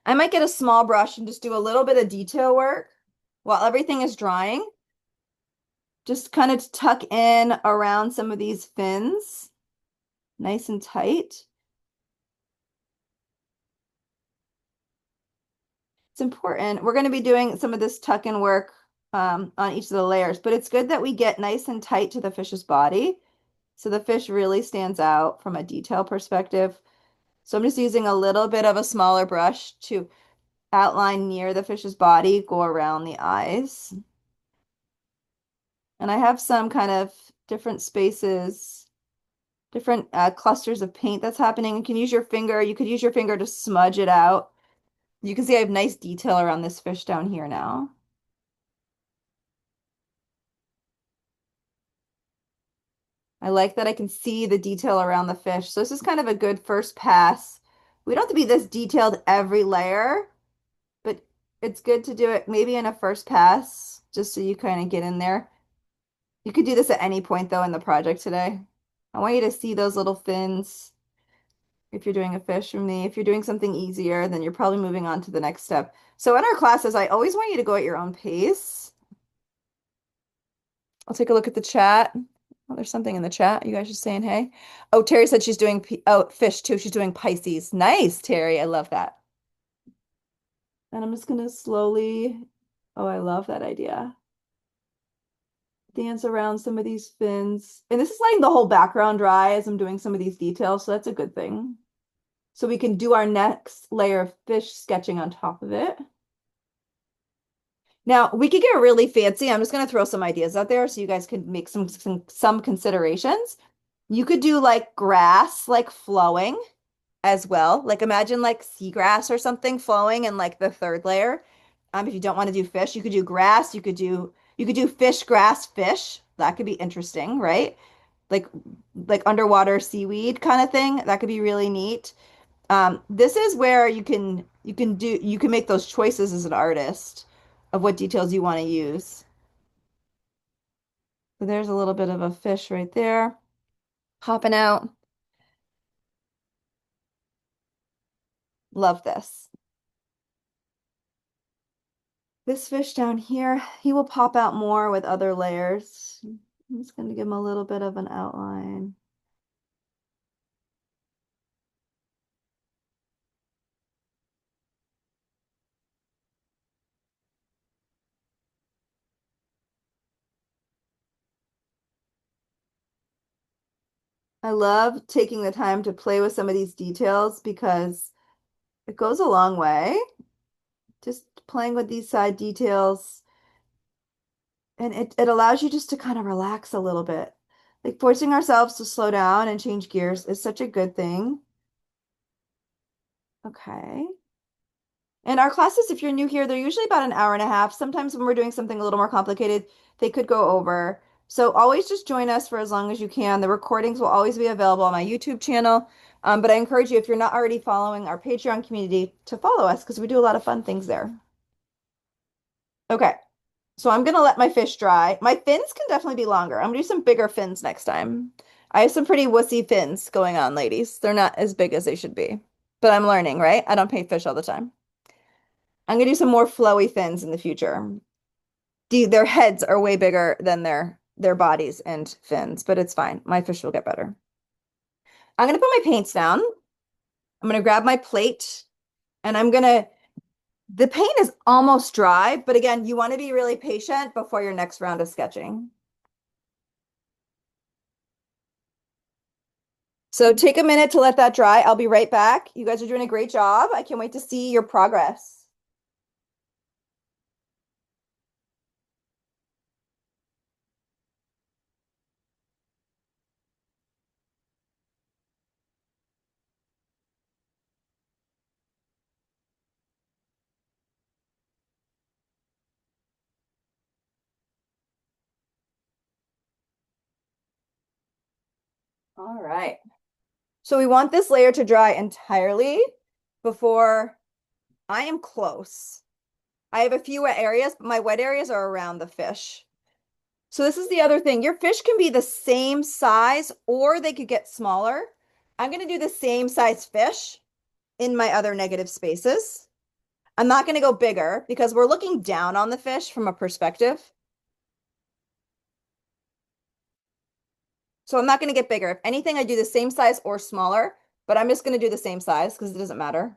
I might get a small brush and just do a little bit of detail work while everything is drying. Just kind of tuck in around some of these fins, nice and tight. It's important. We're going to be doing some of this tuck in work on each of the layers, but it's good that we get nice and tight to the fish's body. So the fish really stands out from a detail perspective. So I'm just using a little bit of a smaller brush to outline near the fish's body, go around the eyes. And I have some kind of different spaces, different clusters of paint that's happening. You can use your finger. You could use your finger to smudge it out You can see I have nice detail around this fish down here now. I like that I can see the detail around the fish. So this is kind of a good first pass. We don't have to be this detailed every layer, but it's good to do it maybe in a first pass, just so you kind of get in there. You could do this at any point though in the project today. I want you to see those little fins if you're doing a fish from me. If you're doing something easier, then you're probably moving on to the next step. So in our classes, I always want you to go at your own pace. I'll take a look at the chat. Oh, there's something in the chat. You guys just saying hey. Oh, Terry said she's doing fish too. She's doing Pisces. Nice, Terry. I love that. And I'm just gonna slowly, oh, I love that idea. Dance around some of these fins. And this is letting the whole background dry as I'm doing some of these details, so that's a good thing. So we can do our next layer of fish sketching on top of it. Now, we could get really fancy. I'm just going to throw some ideas out there so you guys can make some considerations. You could do like grass, like flowing as well. Like imagine like seagrass or something flowing in like the third layer. If you don't want to do fish, you could do grass, you could do fish, grass, fish. That could be interesting, right? Like like underwater seaweed kind of thing. That could be really neat. This is where you can make those choices as an artist of what details you want to use. So there's a little bit of a fish right there popping out. Love this. This fish down here, he will pop out more with other layers. I'm just going to give him a little bit of an outline. I love taking the time to play with some of these details because it goes a long way. Just playing with these side details. And it allows you just to kind of relax a little bit. Like forcing ourselves to slow down and change gears is such a good thing. Okay. And our classes, if you're new here, they're usually about an hour and a half. Sometimes when we're doing something a little more complicated, they could go over. So always just join us for as long as you can. The recordings will always be available on my YouTube channel. But I encourage you, if you're not already following our Patreon community, to follow us because we do a lot of fun things there. Okay. So I'm gonna let my fish dry. My fins can definitely be longer. I'm gonna do some bigger fins next time. I have some pretty wussy fins going on, ladies. They're not as big as they should be. But I'm learning, right? I don't paint fish all the time. I'm gonna do some more flowy fins in the future. Their heads are way bigger than their bodies and fins, but it's fine. My fish will get better. I'm gonna put my paints down. I'm gonna grab my plate and the paint is almost dry, but again, you want to be really patient before your next round of sketching. So take a minute to let that dry. I'll be right back. You guys are doing a great job. I can't wait to see your progress. All right. So we want this layer to dry entirely before I am close. I have a few wet areas, but my wet areas are around the fish. So this is the other thing. Your fish can be the same size or they could get smaller. I'm going to do the same size fish in my other negative spaces. I'm not going to go bigger because we're looking down on the fish from a perspective. So I'm not going to get bigger. If anything, I do the same size or smaller, but I'm just going to do the same size because it doesn't matter.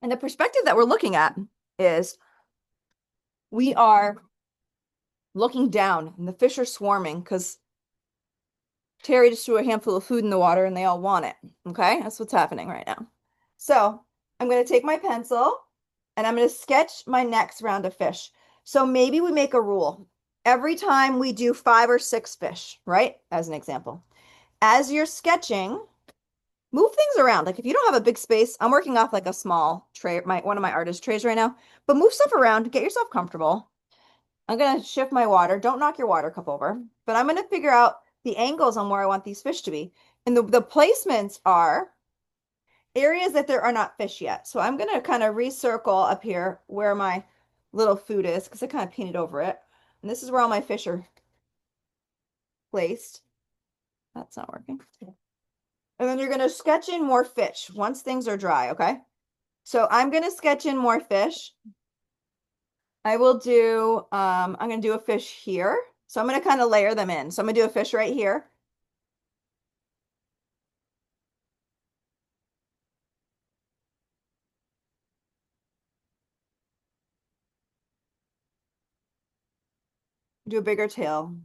And the perspective that we're looking at is we are looking down and the fish are swarming because Terry just threw a handful of food in the water and they all want it. Okay, that's what's happening right now. So I'm going to take my pencil and I'm going to sketch my next round of fish. So maybe we make a rule. Every time we do 5 or 6 fish, right? As an example. As you're sketching, move things around. Like if you don't have a big space, I'm working off like a small tray, one of my artist trays right now, but move stuff around, get yourself comfortable. I'm gonna shift my water. Don't knock your water cup over, but I'm gonna figure out the angles on where I want these fish to be. And the placements are areas that there are not fish yet. So I'm gonna kind of recircle up here where my little food is because I kind of painted over it. And this is where all my fish are placed. That's not working. And then you're gonna sketch in more fish once things are dry, okay? So I'm gonna sketch in more fish. I will do, I'm gonna do a fish here. So I'm gonna kind of layer them in. So I'm gonna do a fish right here. Do a bigger tail.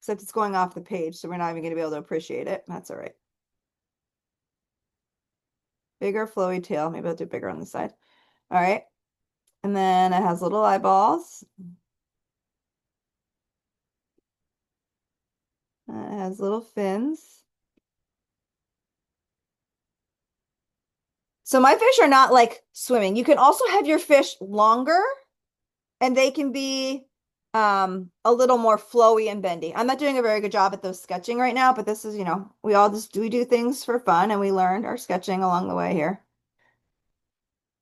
Except it's going off the page, so we're not even gonna be able to appreciate it. That's all right. Bigger flowy tail. Maybe I'll do bigger on the side. All right. And then it has little eyeballs. It has little fins. So my fish are not like swimming. You can also have your fish longer and they can be a little more flowy and bendy. I'm not doing a very good job at those sketching right now, but this is, we all just we do things for fun and we learned our sketching along the way here.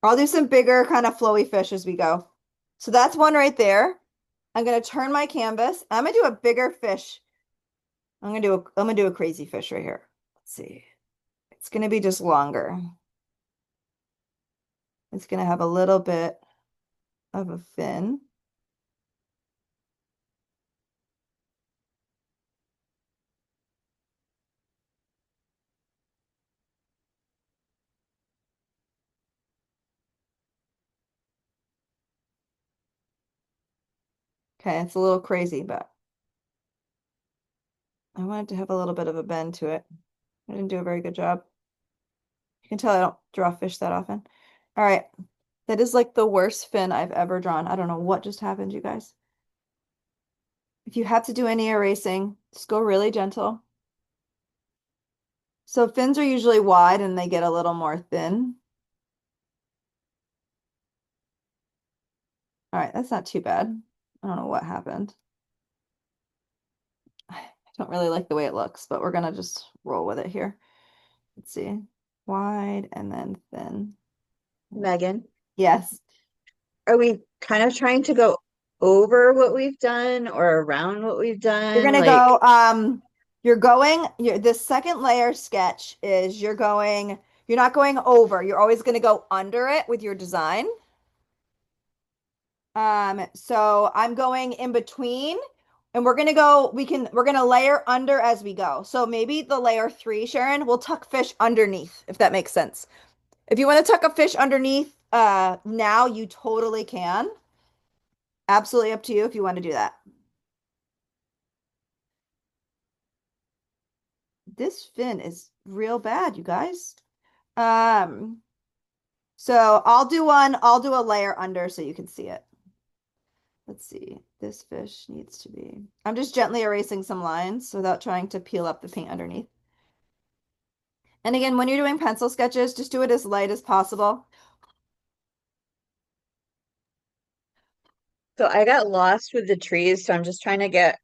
I'll do some bigger kind of flowy fish as we go. So that's one right there. I'm gonna turn my canvas. I'm gonna do a bigger fish. I'm gonna do a crazy fish right here. Let's see. It's gonna be just longer. It's gonna have a little bit of a fin. Okay, it's a little crazy, but I wanted to have a little bit of a bend to it. I didn't do a very good job. You can tell I don't draw fish that often. All right. That is like the worst fin I've ever drawn. I don't know what just happened, you guys. If you have to do any erasing, just go really gentle. So fins are usually wide and they get a little more thin. All right, that's not too bad. I don't know what happened. I don't really like the way it looks, but we're gonna just roll with it here. Let's see. Wide and then thin. Megan, Yes. are we kind of trying to go over what we've done or around what we've You're done? gonna go, this second layer sketch is you're not going over. You're always gonna go under it with your design. So I'm going in between and we're gonna layer under as we go. So maybe the layer 3, Sharon, we'll tuck fish underneath, if that makes sense. If you want to tuck a fish underneath, now you totally can. Absolutely up to you if you want to do that. This fin is real bad, you guys. Um, so I'll do a layer under so you can see it. Let's see. This fish needs to be. I'm just gently erasing some lines without trying to peel up the paint underneath. And again, when you're doing pencil sketches, just do it as light as possible. So I got lost with the trees, so I'm just trying to wrap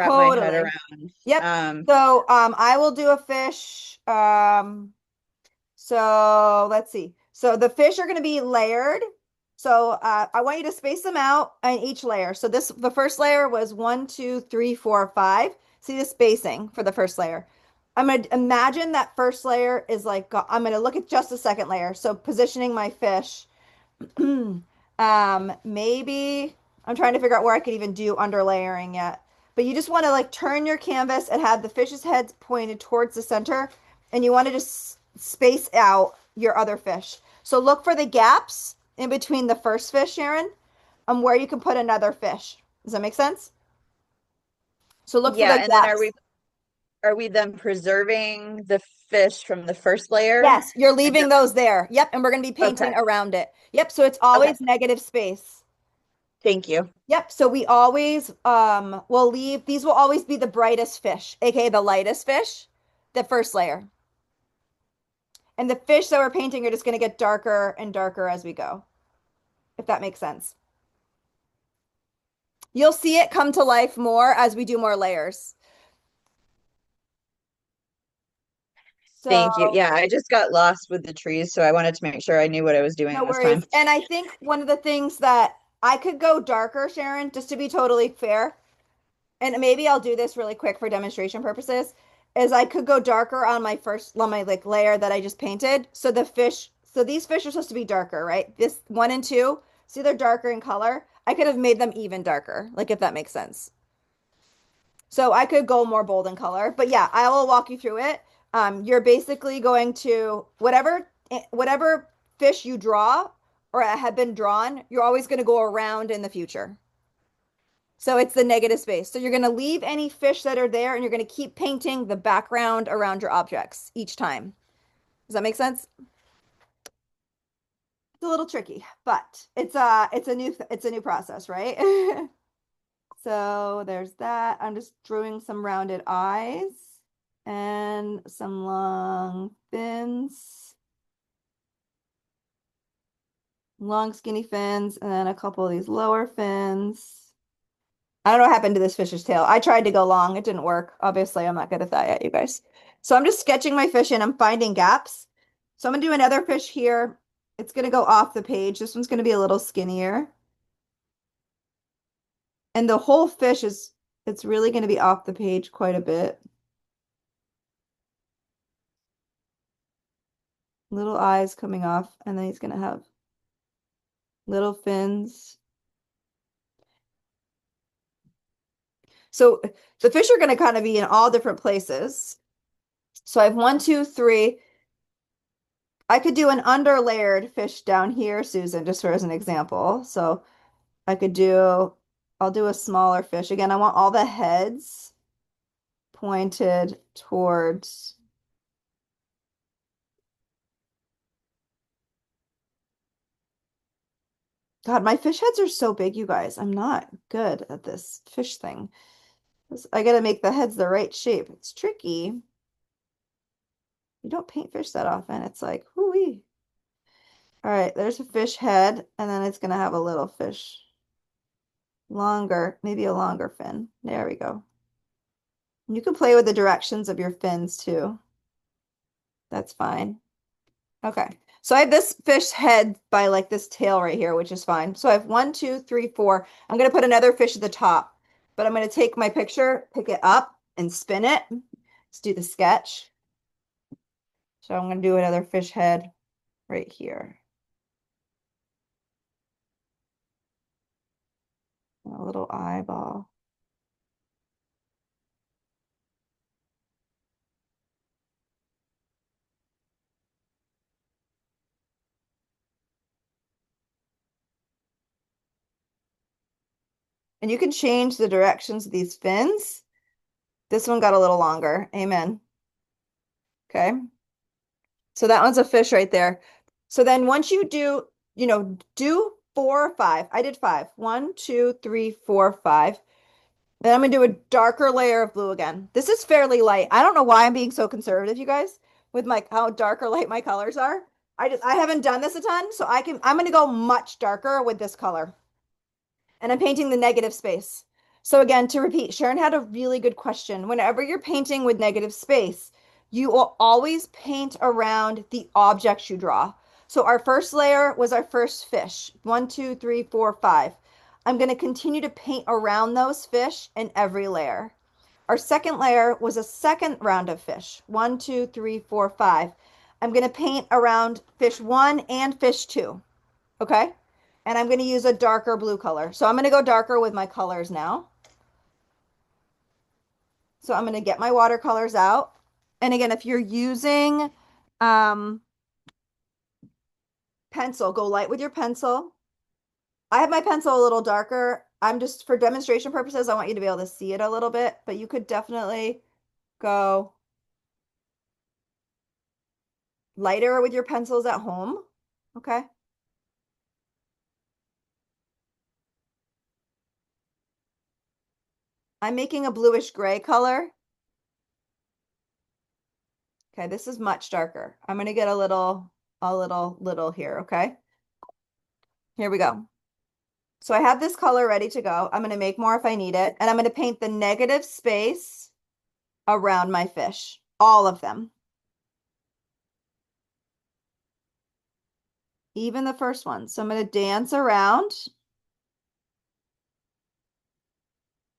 my head Totally. around. Yep. Um, So I will do a fish. So let's see. So the fish are going to be layered. So I want you to space them out in each layer. So the first layer was 1, 2, 3, 4, 5. See the spacing for the first layer. I'm going to imagine that first layer is like, I'm going to look at just the second layer. So positioning my fish. Maybe I'm trying to figure out where I could even do underlayering yet. But you just want to like turn your canvas and have the fish's heads pointed towards the center, and you want to just space out your other fish. So look for the gaps in between the first fish, Sharon, where you can put another fish. Does that make sense? So look for yeah, the and then gaps. are we then preserving the fish from the first layer? Yes, you're And leaving those there. Yep, and we're going to be okay, painting around it. Yep, so it's okay, always negative space. thank you. Yep. So we always will leave these will always be the brightest fish, aka the lightest fish, the first layer. And the fish that we're painting are just going to get darker and darker as we go, if that makes sense. You'll see it come to life more as we do more layers. So Thank you. Yeah, I just got lost with the trees, so I wanted to make sure I knew what I was doing no this time. worries. And I think one of the things that I could go darker, Sharon, just to be totally fair, and maybe I'll do this really quick for demonstration purposes, is I could go darker on my like layer that I just painted. So the fish, so these fish are supposed to be darker, right? This one and two, see they're darker in color. I could have made them even darker, like if that makes sense. So I could go more bold in color, but yeah, I will walk you through it. You're basically going to whatever fish you draw or have been drawn, you're always going to go around in the future. So it's the negative space. So you're going to leave any fish that are there and you're going to keep painting the background around your objects each time. Does that make sense? It's a little tricky, but it's a new process, right? So there's that. I'm just drawing some rounded eyes and some long fins, long skinny fins, and then a couple of these lower fins. I don't know what happened to this fish's tail. I tried to go long. It didn't work. Obviously, I'm not good at that yet, you guys. So I'm just sketching my fish and I'm finding gaps. So I'm gonna do another fish here. It's gonna go off the page. This one's gonna be a little skinnier. And the whole fish it's really gonna be off the page quite a bit. Little eyes coming off, and then he's gonna have little fins. So the fish are gonna kind of be in all different places. So I have one, two, three. I could do an underlayered fish down here, Susan, just for as an example. So I could do, I'll do a smaller fish. Again, I want all the heads pointed towards, God, my fish heads are so big, you guys. I'm not good at this fish thing. I gotta make the heads the right shape. It's tricky. You don't paint fish that often. It's like, whoo-wee. All right, there's a fish head, and then it's gonna have a little fish. Longer, maybe a longer fin. There we go. You can play with the directions of your fins too. That's fine. Okay. So I have this fish head by like this tail right here, which is fine. So I have one, two, three, four. I'm going to put another fish at the top, but I'm going to take my picture, pick it up, and spin it. Let's do the sketch. So I'm going to do another fish head right here. A little eyeball. And you can change the directions of these fins. This one got a little longer. Amen. Okay. So that one's a fish right there. So then once you do, do four or five. I did five. One, two, three, four, five. Then I'm gonna do a darker layer of blue again. This is fairly light. I don't know why I'm being so conservative, you guys, with my how dark or light my colors are. I haven't done this a ton, so I'm gonna go much darker with this color. And I'm painting the negative space. So again, to repeat, Sharon had a really good question. Whenever you're painting with negative space, you will always paint around the objects you draw. So our first layer was our first fish. One, two, three, four, five. I'm going to continue to paint around those fish in every layer. Our second layer was a second round of fish. One, two, three, four, five. I'm going to paint around fish one and fish two. Okay. And I'm going to use a darker blue color. So I'm going to go darker with my colors now. So I'm going to get my watercolors out. And again, if you're using um, pencil, go light with your pencil. I have my pencil a little darker. I'm just, for demonstration purposes, I want you to be able to see it a little bit, but you could definitely go lighter with your pencils at home. Okay. I'm making a bluish gray color. Okay, this is much darker. I'm gonna get a little here, okay? Here we go. So I have this color ready to go. I'm gonna make more if I need it, and I'm gonna paint the negative space around my fish, all of them. Even the first one. So I'm gonna dance around,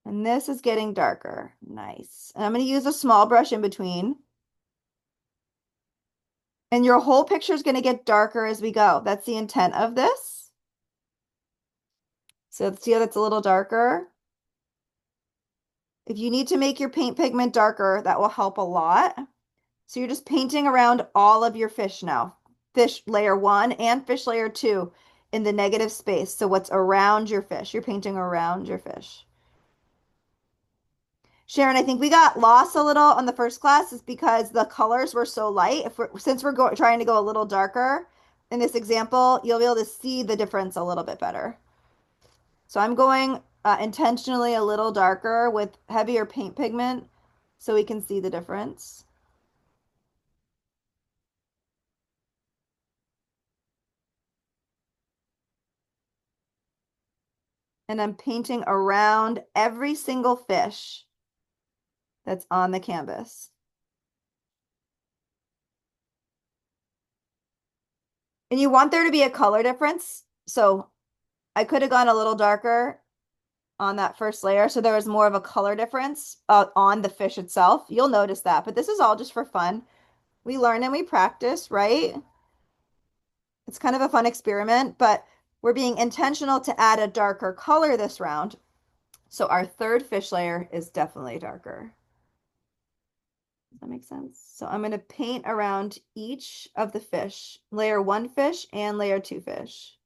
and this is getting darker. Nice. And I'm gonna use a small brush in between. And your whole picture is going to get darker as we go. That's the intent of this. So see how that's a little darker? If you need to make your paint pigment darker, that will help a lot. So you're just painting around all of your fish now. Fish layer 1 and fish layer 2 in the negative space. So what's around your fish? You're painting around your fish. Sharon, I think we got lost a little on the first class is because the colors were so light. Since we're trying to go a little darker in this example, you'll be able to see the difference a little bit better. So I'm going intentionally a little darker with heavier paint pigment so we can see the difference. And I'm painting around every single fish that's on the canvas. And you want there to be a color difference. So I could have gone a little darker on that first layer so there was more of a color difference on the fish itself. You'll notice that, but this is all just for fun. We learn and we practice, right? It's kind of a fun experiment, but we're being intentional to add a darker color this round. So our third fish layer is definitely darker. Does that make sense? So I'm going to paint around each of the fish, layer 1 fish and layer 2 fish.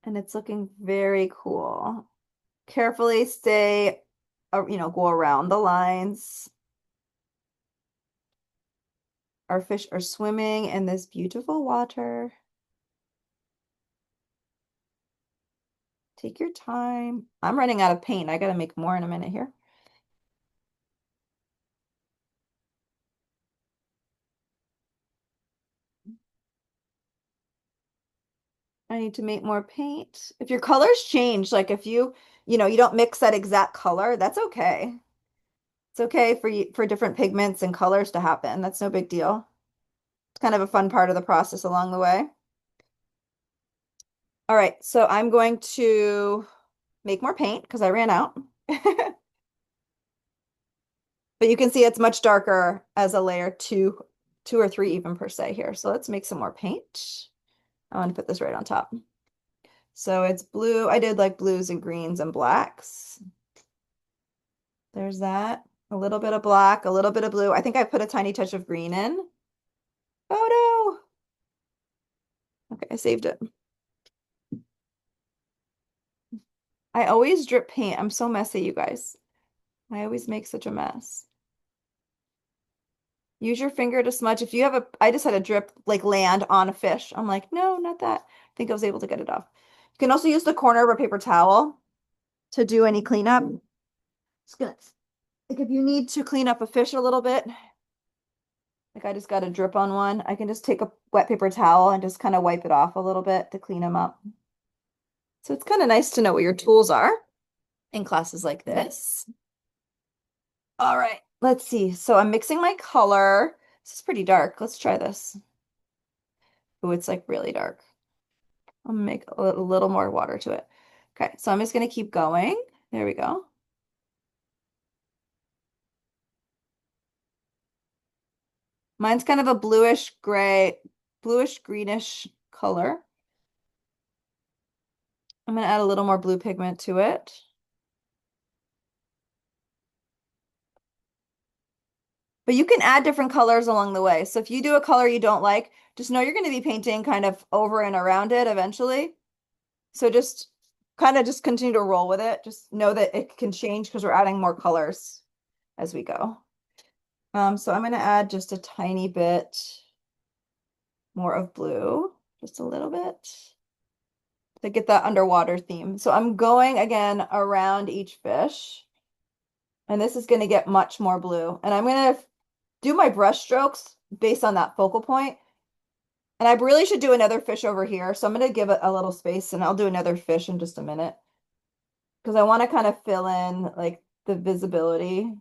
And it's looking very cool. Carefully stay, go around the lines. Our fish are swimming in this beautiful water. Take your time. I'm running out of paint. I got to make more in a minute here. I need to make more paint. If your colors change, like if you don't mix that exact color, that's okay. It's okay for different pigments and colors to happen. That's no big deal. It's kind of a fun part of the process along the way. All right, so I'm going to make more paint because I ran out. But you can see it's much darker as a layer two or three even per se here. So let's make some more paint. I want to put this right on top. So it's blue. I did like blues and greens and blacks. There's that. A little bit of black, a little bit of blue. I think I put a tiny touch of green in. Oh no. Okay, I saved it. I always drip paint. I'm so messy, you guys. I always make such a mess. Use your finger to smudge. I just had a drip like land on a fish. I'm like, no, not that. I think I was able to get it off. You can also use the corner of a paper towel to do any cleanup. Like if you need to clean up a fish a little bit, like I just got a drip on one, I can just take a wet paper towel and just kind of wipe it off a little bit to clean them up. So it's kind of nice to know what your tools are in classes like this. All right, let's see. So I'm mixing my color. This is pretty dark. Let's try this. Oh, it's like really dark. I'll make a little more water to it. Okay, so I'm just going to keep going. There we go. Mine's kind of a bluish gray, bluish greenish color. I'm going to add a little more blue pigment to it. But you can add different colors along the way. So if you do a color you don't like, just know you're going to be painting kind of over and around it eventually. So just kind of just continue to roll with it. Just know that it can change because we're adding more colors as we go. So I'm going to add just a tiny bit more of blue, just a little bit. to get that underwater theme. So I'm going again around each fish, and this is going to get much more blue. And I'm going to do my brush strokes based on that focal point. And I really should do another fish over here. So I'm going to give it a little space and I'll do another fish in just a minute because I want to kind of fill in like the visibility,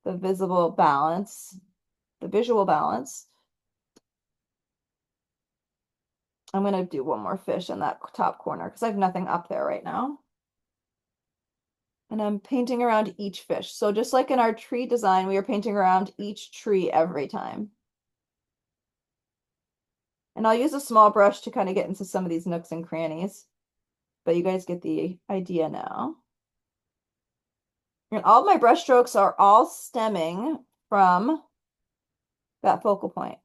the visible balance, the visual balance. I'm going to do one more fish in that top corner because I have nothing up there right now. And I'm painting around each fish. So just like in our tree design, we are painting around each tree every time. And I'll use a small brush to kind of get into some of these nooks and crannies, but you guys get the idea now. And all my brush strokes are all stemming from that focal point.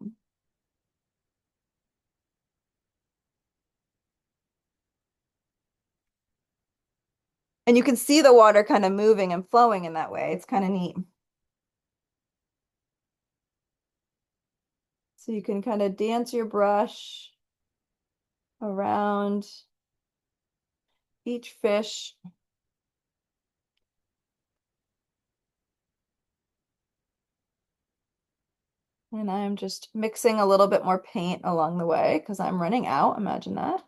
And you can see the water kind of moving and flowing in that way. It's kind of neat. So you can kind of dance your brush around each fish. And I'm just mixing a little bit more paint along the way because I'm running out. Imagine that.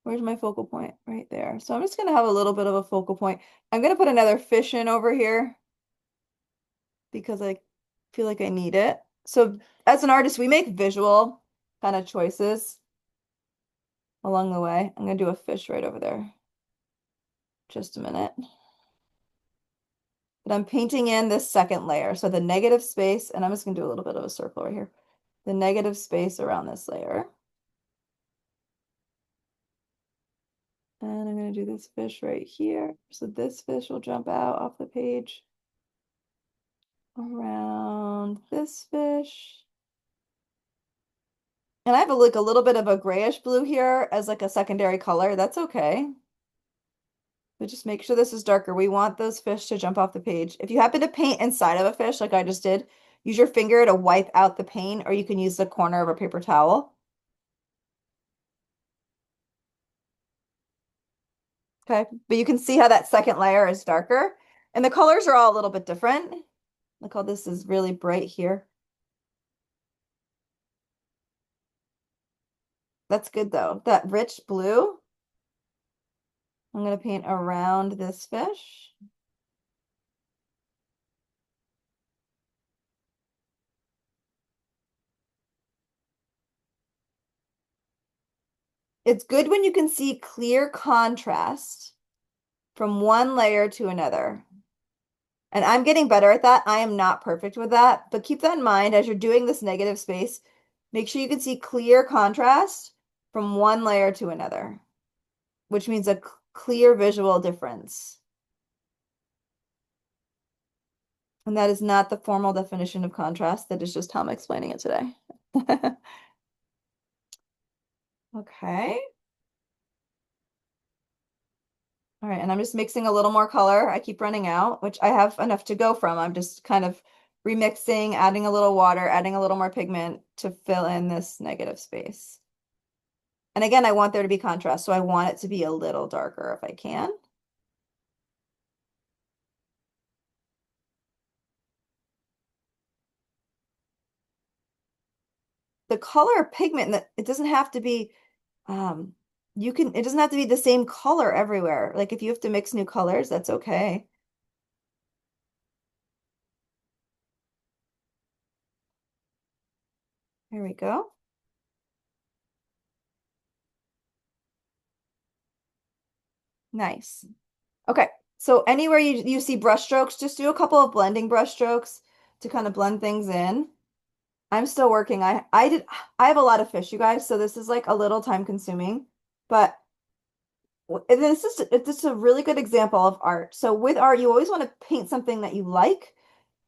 Where's my focal point? Right there. So I'm just going to have a little bit of a focal point. I'm going to put another fish in over here because I feel like I need it. So as an artist, we make visual kind of choices along the way. I'm going to do a fish right over there. Just a minute. But I'm painting in this second layer. So the negative space, and I'm just going to do a little bit of a circle right here. The negative space around this layer. And I'm going to do this fish right here. So this fish will jump out off the page around this fish. And I have like a little bit of a grayish blue here as like a secondary color. That's okay. But just make sure this is darker. We want those fish to jump off the page. If you happen to paint inside of a fish like I just did, use your finger to wipe out the paint, or you can use the corner of a paper towel. Okay, but you can see how that second layer is darker. And the colors are all a little bit different. Look how this is really bright here. That's good though. That rich blue, I'm going to paint around this fish. It's good when you can see clear contrast from one layer to another. And I'm getting better at that. I am not perfect with that, but keep that in mind as you're doing this negative space. Make sure you can see clear contrast from one layer to another, which means a clear visual difference. And that is not the formal definition of contrast. That is just how I'm explaining it today. Okay. All right, and I'm just mixing a little more color. I keep running out, which I have enough to go from. I'm just kind of remixing, adding a little water, adding a little more pigment to fill in this negative space. And again, I want there to be contrast, so I want it to be a little darker if I can. The color pigment, it doesn't have to be, it doesn't have to be the same color everywhere. Like if you have to mix new colors, that's okay. Here we go. Nice. Okay, so anywhere you see brush strokes, just do a couple of blending brush strokes to kind of blend things in. I'm still working. I have a lot of fish, you guys, so this is like a little time consuming, but it's just a really good example of art. So with art, you always want to paint something that you like.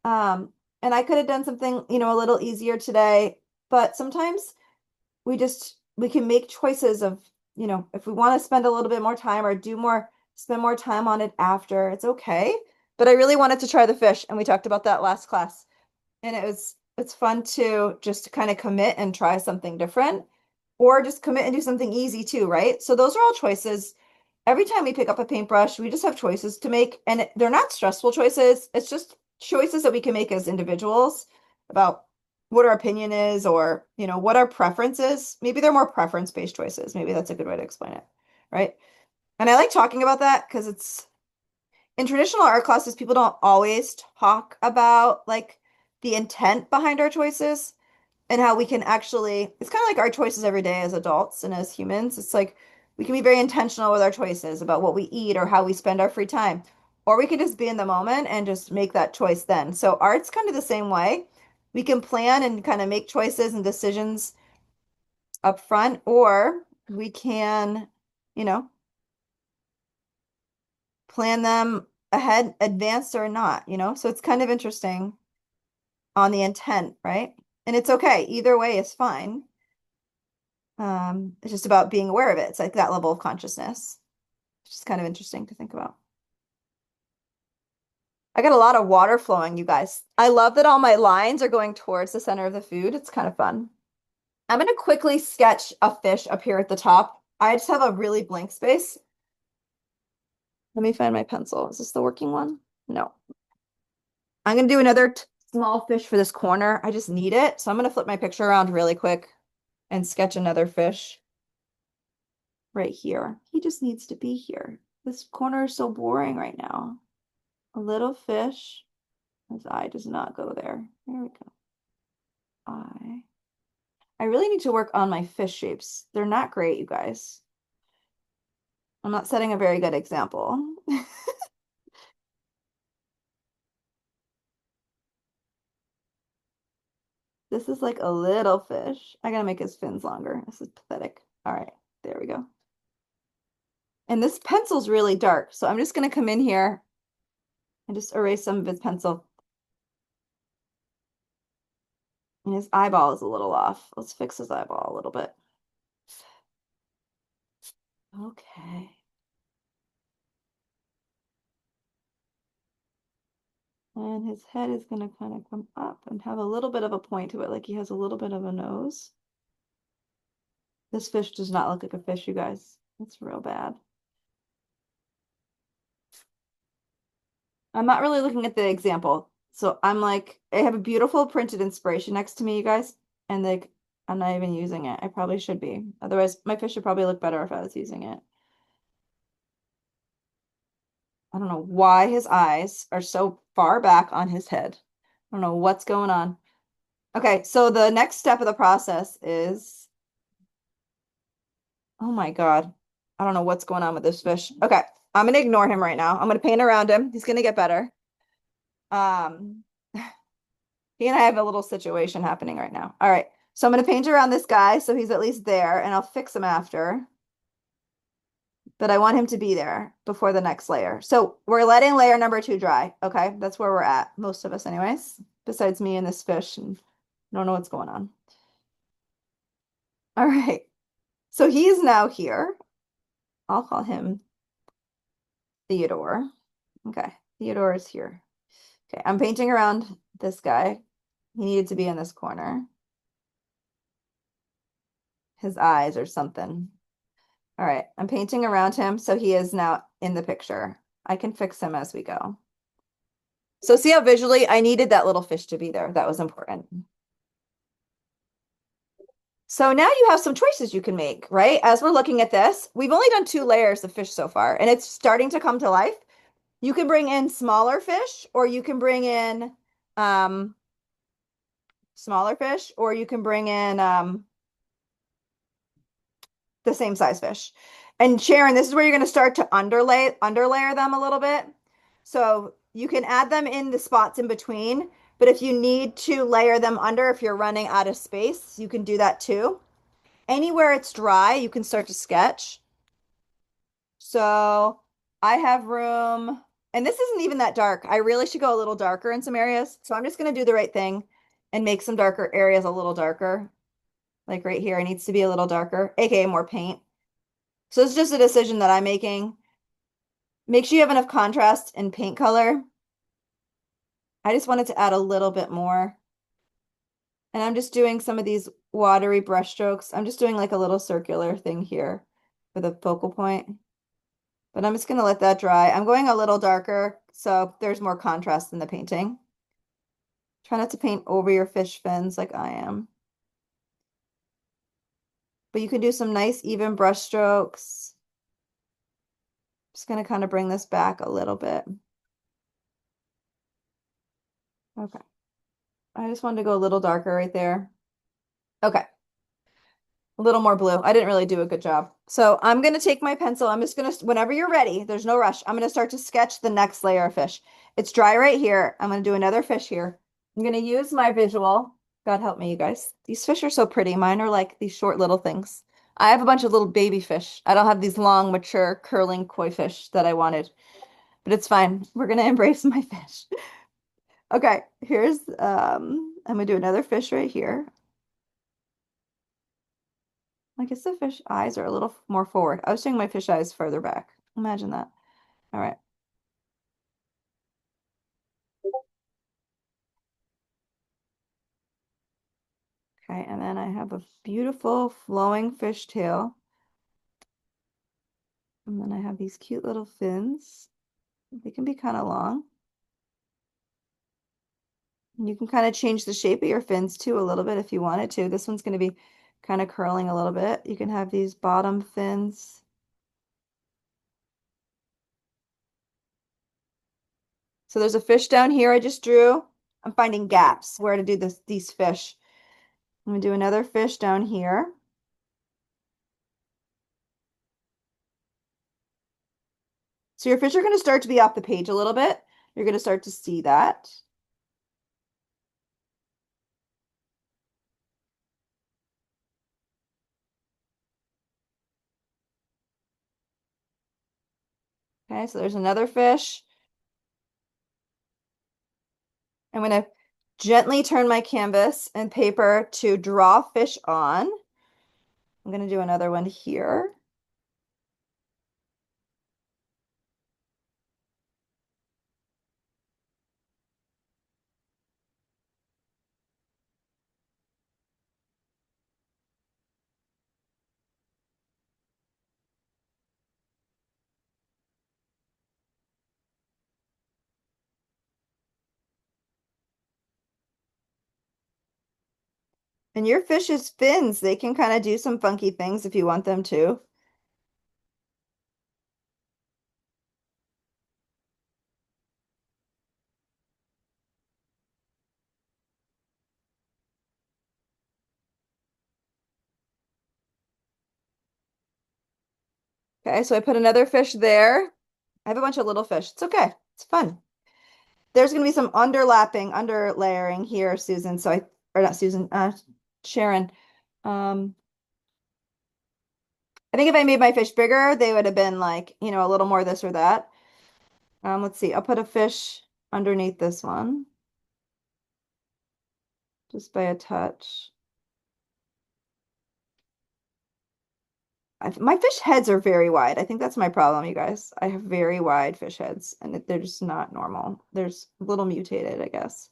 And I could have done something, a little easier today, but sometimes we can make choices of, if we want to spend a little bit more time or spend more time on it after, it's okay. But I really wanted to try the fish, and we talked about that last class. And it's fun to just kind of commit and try something different. or just commit and do something easy too, right? So those are all choices. Every time we pick up a paintbrush, we just have choices to make, and they're not stressful choices. It's just choices that we can make as individuals about what our opinion is or, what our preference is. Maybe they're more preference-based choices. Maybe that's a good way to explain it, right? And I like talking about that because it's in traditional art classes, people don't always talk about like the intent behind our choices and how we can actually, it's kind of like our choices every day as adults and as humans. It's like we can be very intentional with our choices about what we eat or how we spend our free time. Or we can just be in the moment and just make that choice then. So art's kind of the same way. We can plan and kind of make choices and decisions up front, or we can, you know, plan them ahead, advance or not. So it's kind of interesting on the intent, right? And it's okay. Either way is fine. It's just about being aware of it. It's like that level of consciousness. It's just kind of interesting to think about. I got a lot of water flowing, you guys. I love that all my lines are going towards the center of the food. It's kind of fun. I'm going to quickly sketch a fish up here at the top. I just have a really blank space. Let me find my pencil. Is this the working one? No. I'm going to do another small fish for this corner. I just need it. So I'm going to flip my picture around really quick and sketch another fish right here. He just needs to be here. This corner is so boring right now. A little fish. His eye does not go there. There we go. Eye. I really need to work on my fish shapes. They're not great, you guys. I'm not setting a very good example. This is like a little fish. I gotta make his fins longer. This is pathetic. All right, there we go. And this pencil's really dark, so I'm just gonna come in here and just erase some of his pencil. And his eyeball is a little off. Let's fix his eyeball a little bit. Okay. And his head is going to kind of come up and have a little bit of a point to it, like he has a little bit of a nose. This fish does not look like a fish, you guys. It's real bad. I'm not really looking at the example. So I'm like, I have a beautiful printed inspiration next to me, you guys. And like, I'm not even using it. I probably should be. Otherwise, my fish would probably look better if I was using it. I don't know why his eyes are so far back on his head. I don't know what's going on. Okay, so the next step of the process is, oh my God, I don't know what's going on with this fish. Okay, I'm gonna ignore him right now. I'm gonna paint around him. He's gonna get better. Um, he and I have a little situation happening right now. All right, so I'm gonna paint around this guy so he's at least there, and I'll fix him after. But I want him to be there before the next layer. So we're letting layer number 2 dry. Okay, that's where we're at, most of us anyways, besides me and this fish, and I don't know what's going on. All right, so he is now here. I'll call him Theodore. Okay, Theodore is here. Okay, I'm painting around this guy. He needed to be in this corner. His eyes or something. All right, I'm painting around him so he is now in the picture. I can fix him as we go. So see how visually I needed that little fish to be there. That was important. So now you have some choices you can make, right? As we're looking at this, we've only done 2 layers of fish so far, and it's starting to come to life. You can bring in smaller fish, or you can bring in smaller fish, or you can bring in the same size fish. And Sharon, this is where you're going to start to underlayer them a little bit. So you can add them in the spots in between, but if you need to layer them under, if you're running out of space, you can do that too. Anywhere it's dry, you can start to sketch. So I have room, and this isn't even that dark. I really should go a little darker in some areas. So I'm just going to do the right thing and make some darker areas a little darker. Like right here, it needs to be a little darker, aka more paint. So it's just a decision that I'm making. Make sure you have enough contrast in paint color. I just wanted to add a little bit more. And I'm just doing some of these watery brush strokes. I'm just doing like a little circular thing here with a focal point. But I'm just going to let that dry. I'm going a little darker so there's more contrast in the painting. Try not to paint over your fish fins like I am. But you can do some nice even brush strokes. Just going to kind of bring this back a little bit. Okay. I just wanted to go a little darker right there. Okay. A little more blue. I didn't really do a good job. So I'm going to take my pencil. I'm just going to, whenever you're ready, there's no rush. I'm going to start to sketch the next layer of fish. It's dry right here. I'm going to do another fish here. I'm going to use my visual. God help me, you guys. These fish are so pretty. Mine are like these short little things. I have a bunch of little baby fish. I don't have these long, mature, curling koi fish that I wanted, but it's fine. We're going to embrace my fish. Okay, here's, I'm going to do another fish right here. I guess the fish eyes are a little more forward. I was doing my fish eyes further back. Imagine that. All right. Okay, and then I have a beautiful flowing fish tail. And then I have these cute little fins. They can be kind of long. And you can kind of change the shape of your fins too a little bit if you wanted to. This one's going to be kind of curling a little bit. You can have these bottom fins. So there's a fish down here I just drew. I'm finding gaps where to do these fish. I'm going to do another fish down here. So your fish are going to start to be off the page a little bit. You're going to start to see that. Okay, so there's another fish. I'm going to gently turn my canvas and paper to draw fish on. I'm going to do another one here. And your fish's fins, they can kind of do some funky things if you want them to. Okay, so I put another fish there. I have a bunch of little fish. It's okay. It's fun. There's going to be some underlayering here, Susan. Or not Susan, Sharon. Um, I think if I made my fish bigger, they would have been like, a little more this or that. Let's see. I'll put a fish underneath this one just by a touch. My fish heads are very wide. I think that's my problem, you guys. I have very wide fish heads, and they're just not normal. They're a little mutated, I guess.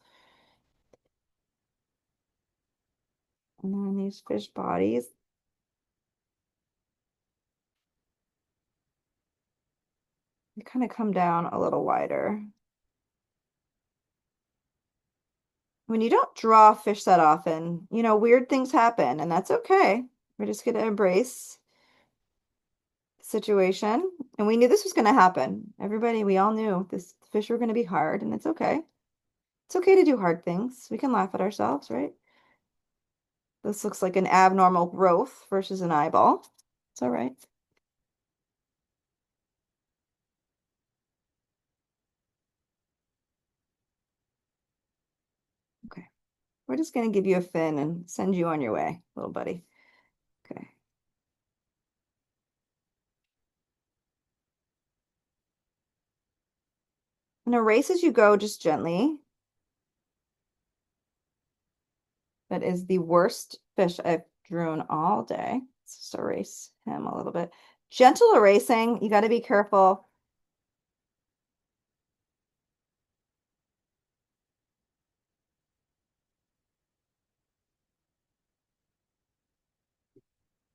And then these fish bodies, they kind of come down a little wider. When you don't draw fish that often, weird things happen, and that's okay. We're just going to embrace the situation. And we knew this was going to happen. Everybody, we all knew this fish were going to be hard, and it's okay. It's okay to do hard things. We can laugh at ourselves, right? This looks like an abnormal growth versus an eyeball. It's all right. Okay. We're just going to give you a fin and send you on your way, little buddy. Okay. And erase as you go, just gently. That is the worst fish I've drawn all day. Let's just erase him a little bit. Gentle erasing. You got to be careful.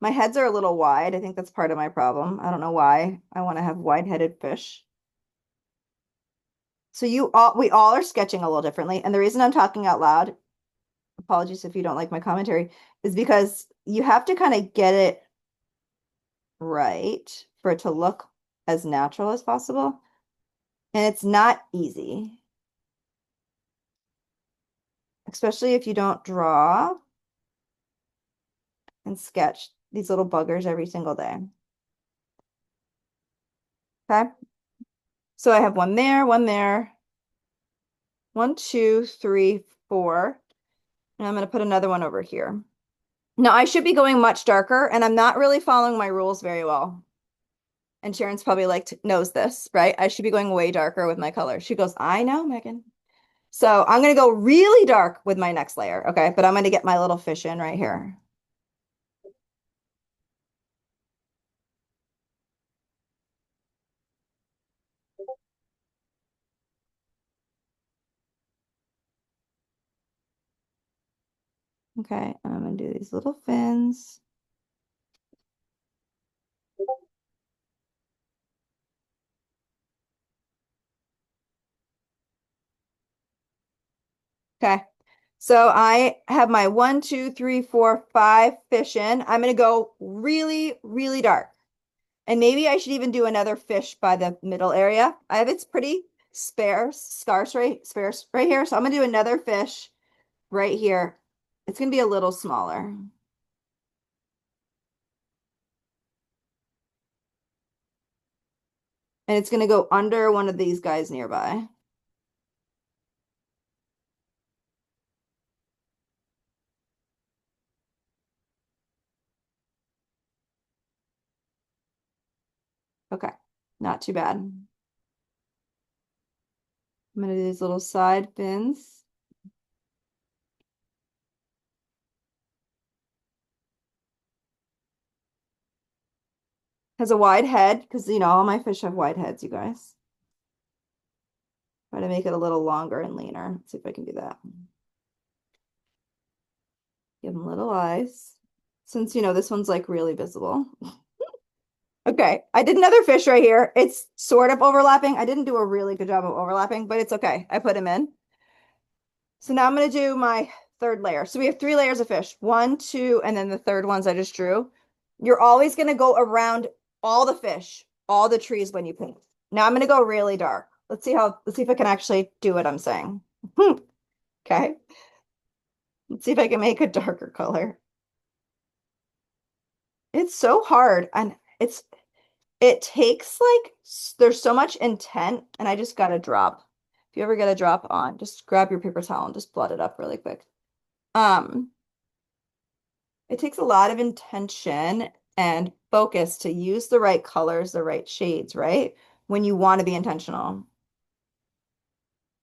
My heads are a little wide. I think that's part of my problem. I don't know why I want to have wide-headed fish. So we all are sketching a little differently. And the reason I'm talking out loud, apologies if you don't like my commentary, is because you have to kind of get it right for it to look as natural as possible. And it's not easy, especially if you don't draw and sketch these little buggers every single day. Okay. So I have one there, one there, one, two, three, four. And I'm going to put another one over here. Now I should be going much darker, and I'm not really following my rules very well. And Sharon's probably like knows this, right? I should be going way darker with my color. She goes, I know, Megan. So I'm going to go really dark with my next layer. Okay. But I'm going to get my little fish in right here. Okay. And I'm going to do these little fins. Okay. So I have my 1, 2, 3, 4, 5 fish in. I'm going to go really, really dark. And maybe I should even do another fish by the middle area. It's pretty sparse right here. So I'm gonna do another fish right here. It's gonna be a little smaller. And it's gonna go under one of these guys nearby. Okay, not too bad. I'm gonna do these little side fins. Has a wide head, because all my fish have wide heads, you guys. Try to make it a little longer and leaner. Let's see if I can do that. Give them little eyes. Since this one's like really visible. Okay, I did another fish right here. It's sort of overlapping. I didn't do a really good job of overlapping, but it's okay. I put him in. So now I'm going to do my third layer. So we have 3 layers of fish. 1, 2, and then the third ones I just drew. You're always going to go around all the fish, all the trees when you paint. Now I'm going to go really dark. Let's see if I can actually do what I'm saying. Okay. Let's see if I can make a darker color. It's so hard, and it takes like there's so much intent, and I just got to drop. If you ever get a drop on, just grab your paper towel and just blot it up really quick. Um, it takes a lot of intention and focus to use the right colors, the right shades, right? When you want to be intentional.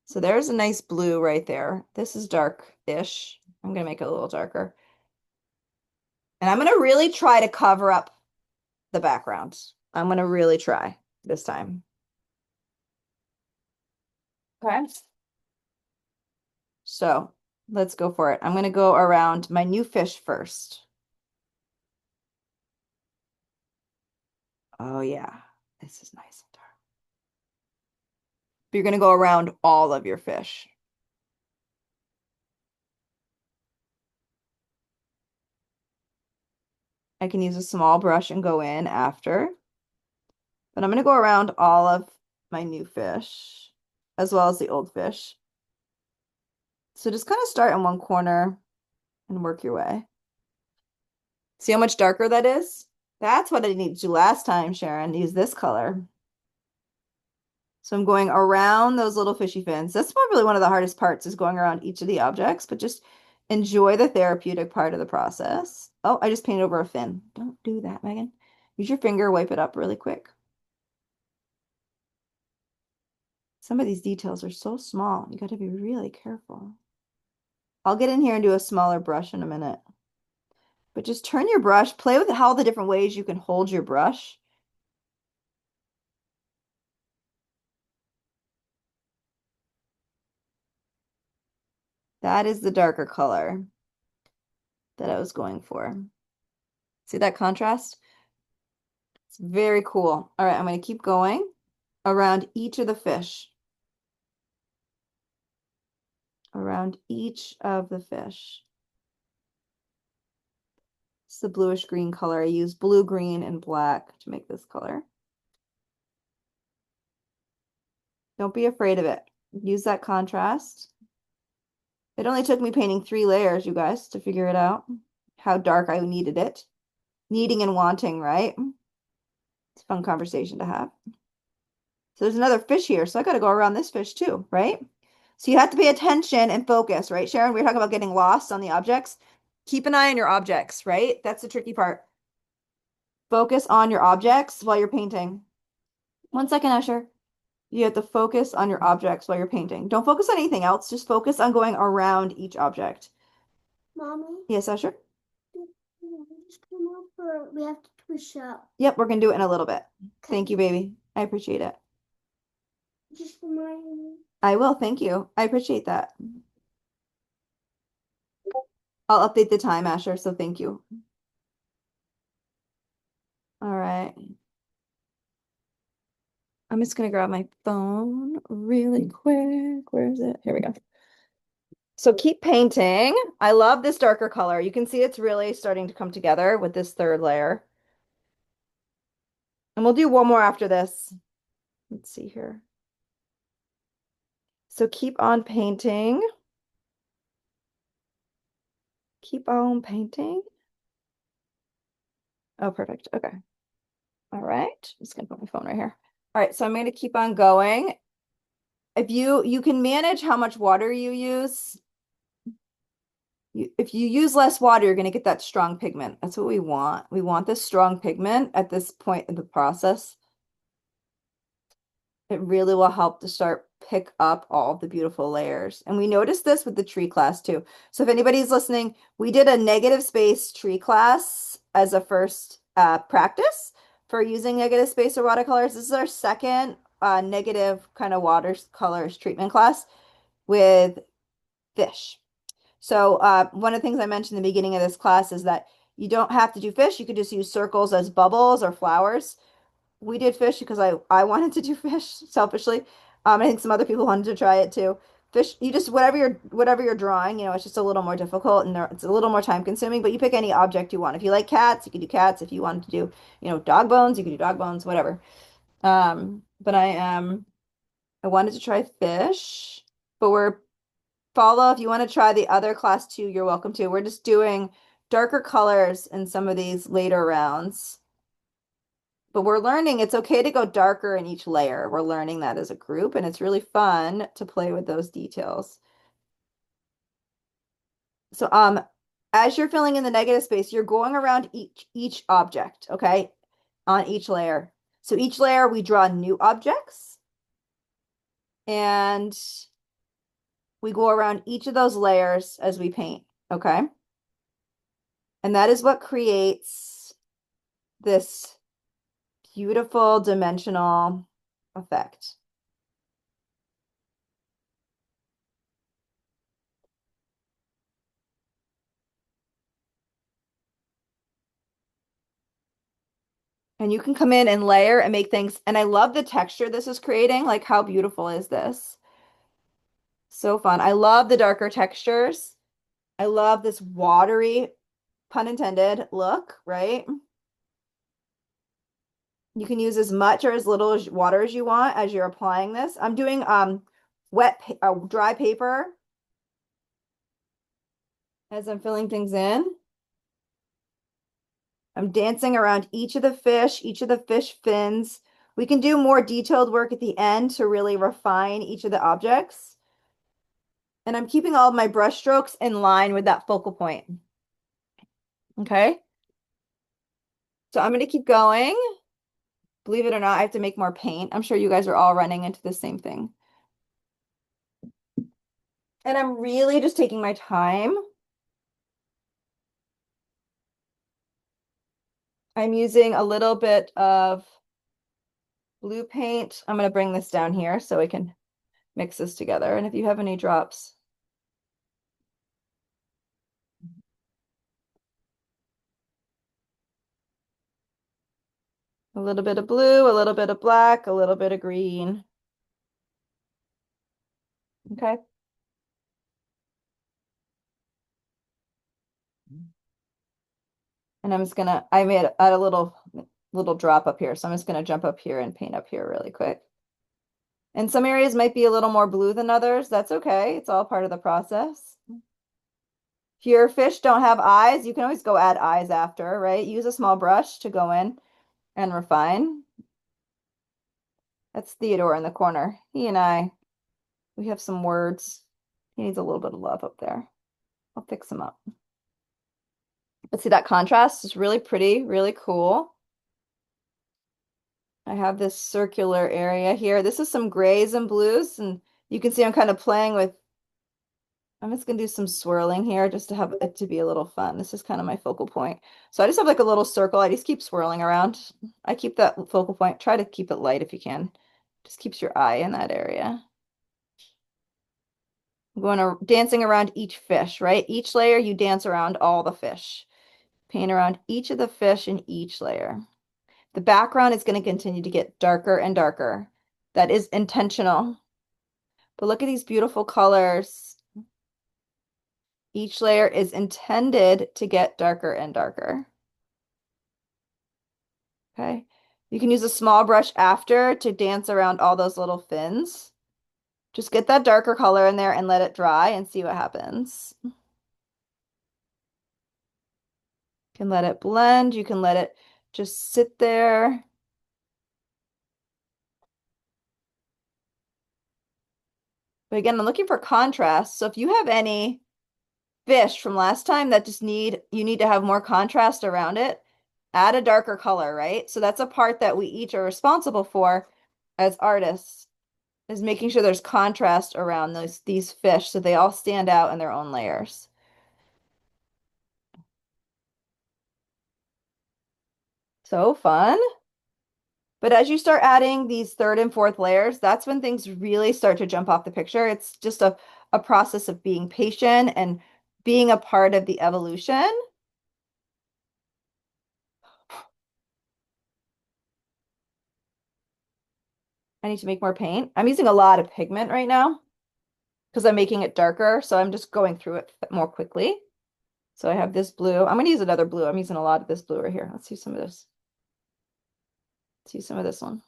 So there's a nice blue right there. This is dark-ish. I'm gonna make it a little darker. And I'm gonna really try to cover up the background. I'm gonna really try this time. Okay. So let's go for it. I'm going to go around my new fish first. Oh, yeah. This is nice and dark. But you're going to go around all of your fish. I can use a small brush and go in after. But I'm going to go around all of my new fish as well as the old fish. So just kind of start in one corner and work your way. See how much darker that is? That's what I needed to do last time, Sharon. Use this color. So I'm going around those little fishy fins. That's probably one of the hardest parts is going around each of the objects, but just enjoy the therapeutic part of the process. Oh, I just painted over a fin. Don't do that, Megan. Use your finger, wipe it up really quick. Some of these details are so small. You got to be really careful. I'll get in here and do a smaller brush in a minute. But just turn your brush, play with all the different ways you can hold your brush. That is the darker color that I was going for. See that contrast? It's very cool. All right, I'm going to keep going around each of the fish. Around each of the fish. It's the bluish green color. I use blue, green, and black to make this color. Don't be afraid of it. Use that contrast. It only took me painting 3 layers, you guys, to figure it out. How dark I needed it. Needing and wanting, right? It's a fun conversation to have. So there's another fish here, so I got to go around this fish too, right? So you have to pay attention and focus, right, Sharon? We were talking about getting lost on the objects. Keep an eye on your objects, right? That's the tricky part. Focus on your objects while you're painting. 1 second, Usher. You have to focus on your objects while you're painting. Don't focus on anything else. Just focus on going around each object. Mommy, Yes, Usher? just come over. We have to push up. Yep, we're going to do it in a little bit. Thank you, baby. I appreciate it. Just remind me. I will. Thank you. I appreciate that. I'll update the time, Asher, so thank you. All right. I'm just going to grab my phone really quick. Where is it? Here we go. So keep painting. I love this darker color. You can see it's really starting to come together with this 3rd layer. And we'll do one more after this. Let's see here. So keep on painting. Keep on painting. Oh, perfect. Okay. All right. Just gonna put my phone right here. All right, so I'm gonna keep on going. If you can manage how much water you use. If you use less water, you're gonna get that strong pigment. That's what we want. We want this strong pigment at this point in the process. It really will help to start pick up all the beautiful layers. And we noticed this with the tree class too. So if anybody's listening, we did a negative space tree class as a first practice for using negative space or watercolors. This is our second negative kind of watercolors treatment class with fish. So one of the things I mentioned in the beginning of this class is that you don't have to do fish. You could just use circles as bubbles or flowers. We did fish because I wanted to do fish selfishly. I think some other people wanted to try it too. Fish, you just whatever you're drawing, it's just a little more difficult and it's a little more time consuming, but you pick any object you want. If you like cats, you can do cats. If you want to do, dog bones, you can do dog bones, whatever. But I wanted to try fish, but if you want to try the other class too, you're welcome to. We're just doing darker colors in some of these later rounds. But we're learning it's okay to go darker in each layer. We're learning that as a group, and it's really fun to play with those details. So as you're filling in the negative space, you're going around each object, okay? On each layer. So each layer we draw new objects and we go around each of those layers as we paint, okay? And that is what creates this beautiful dimensional effect. And you can come in and layer and make things. And I love the texture this is creating. Like, how beautiful is this? So fun. I love the darker textures. I love this watery, pun intended, look, right? You can use as much or as little as water as you want as you're applying this. I'm doing dry paper as I'm filling things in. I'm dancing around each of the fish fins. We can do more detailed work at the end to really refine each of the objects. And I'm keeping all of my brush strokes in line with that focal point. Okay. So I'm going to keep going. Believe it or not, I have to make more paint. I'm sure you guys are all running into the same thing. And I'm really just taking my time. I'm using a little bit of blue paint. I'm going to bring this down here so we can mix this together. And if you have any drops. A little bit of blue, a little bit of black, a little bit of green. Okay. And I'm just gonna, I made a little drop up here, so I'm just gonna jump up here and paint up here really quick. And some areas might be a little more blue than others. That's okay. It's all part of the process. If your fish don't have eyes, you can always go add eyes after, right? Use a small brush to go in and refine. That's Theodore in the corner. He and I, we have some words. He needs a little bit of love up there. I'll fix him up. But see that contrast is really pretty, really cool. I have this circular area here. This is some grays and blues, and you can see I'm kind of playing with, I'm just gonna do some swirling here just to have it to be a little fun. This is kind of my focal point. So I just have like a little circle. I just keep swirling around. I keep that focal point. Try to keep it light if you can. Just keeps your eye in that area. I'm going dancing around each fish, right? Each layer you dance around all the fish. Paint around each of the fish in each layer. The background is going to continue to get darker and darker. That is intentional. But look at these beautiful colors. Each layer is intended to get darker and darker. Okay. You can use a small brush after to dance around all those little fins. Just get that darker color in there and let it dry and see what happens. You can let it blend. You can let it just sit there. But again, I'm looking for contrast. So if you have any fish from last time that just you need to have more contrast around it, add a darker color, right? So that's a part that we each are responsible for as artists, is making sure there's contrast around these fish so they all stand out in their own layers. So fun. But as you start adding these third and fourth layers, that's when things really start to jump off the picture. It's just a process of being patient and being a part of the evolution. I need to make more paint. I'm using a lot of pigment right now because I'm making it darker. So I'm just going through it more quickly. So I have this blue. I'm going to use another blue. I'm using a lot of this blue right here. Let's use some of this. Let's use some of this one.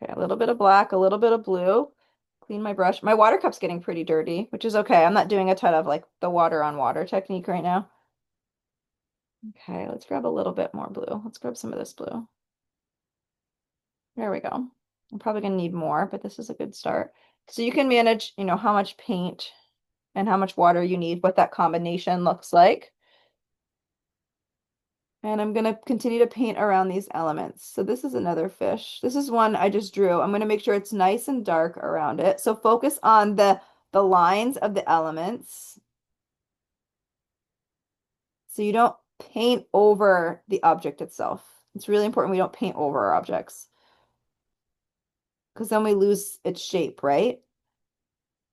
Okay, a little bit of black, a little bit of blue. Clean my brush. My water cup's getting pretty dirty, which is okay. I'm not doing a ton of like the water on water technique right now. Okay, let's grab a little bit more blue. Let's grab some of this blue. There we go. I'm probably gonna need more, but this is a good start. So you can manage, how much paint and how much water you need, what that combination looks like. And I'm going to continue to paint around these elements. So this is another fish. This is one I just drew. I'm going to make sure it's nice and dark around it. So focus on the lines of the elements. So you don't paint over the object itself. It's really important we don't paint over our objects, because then we lose its shape, right?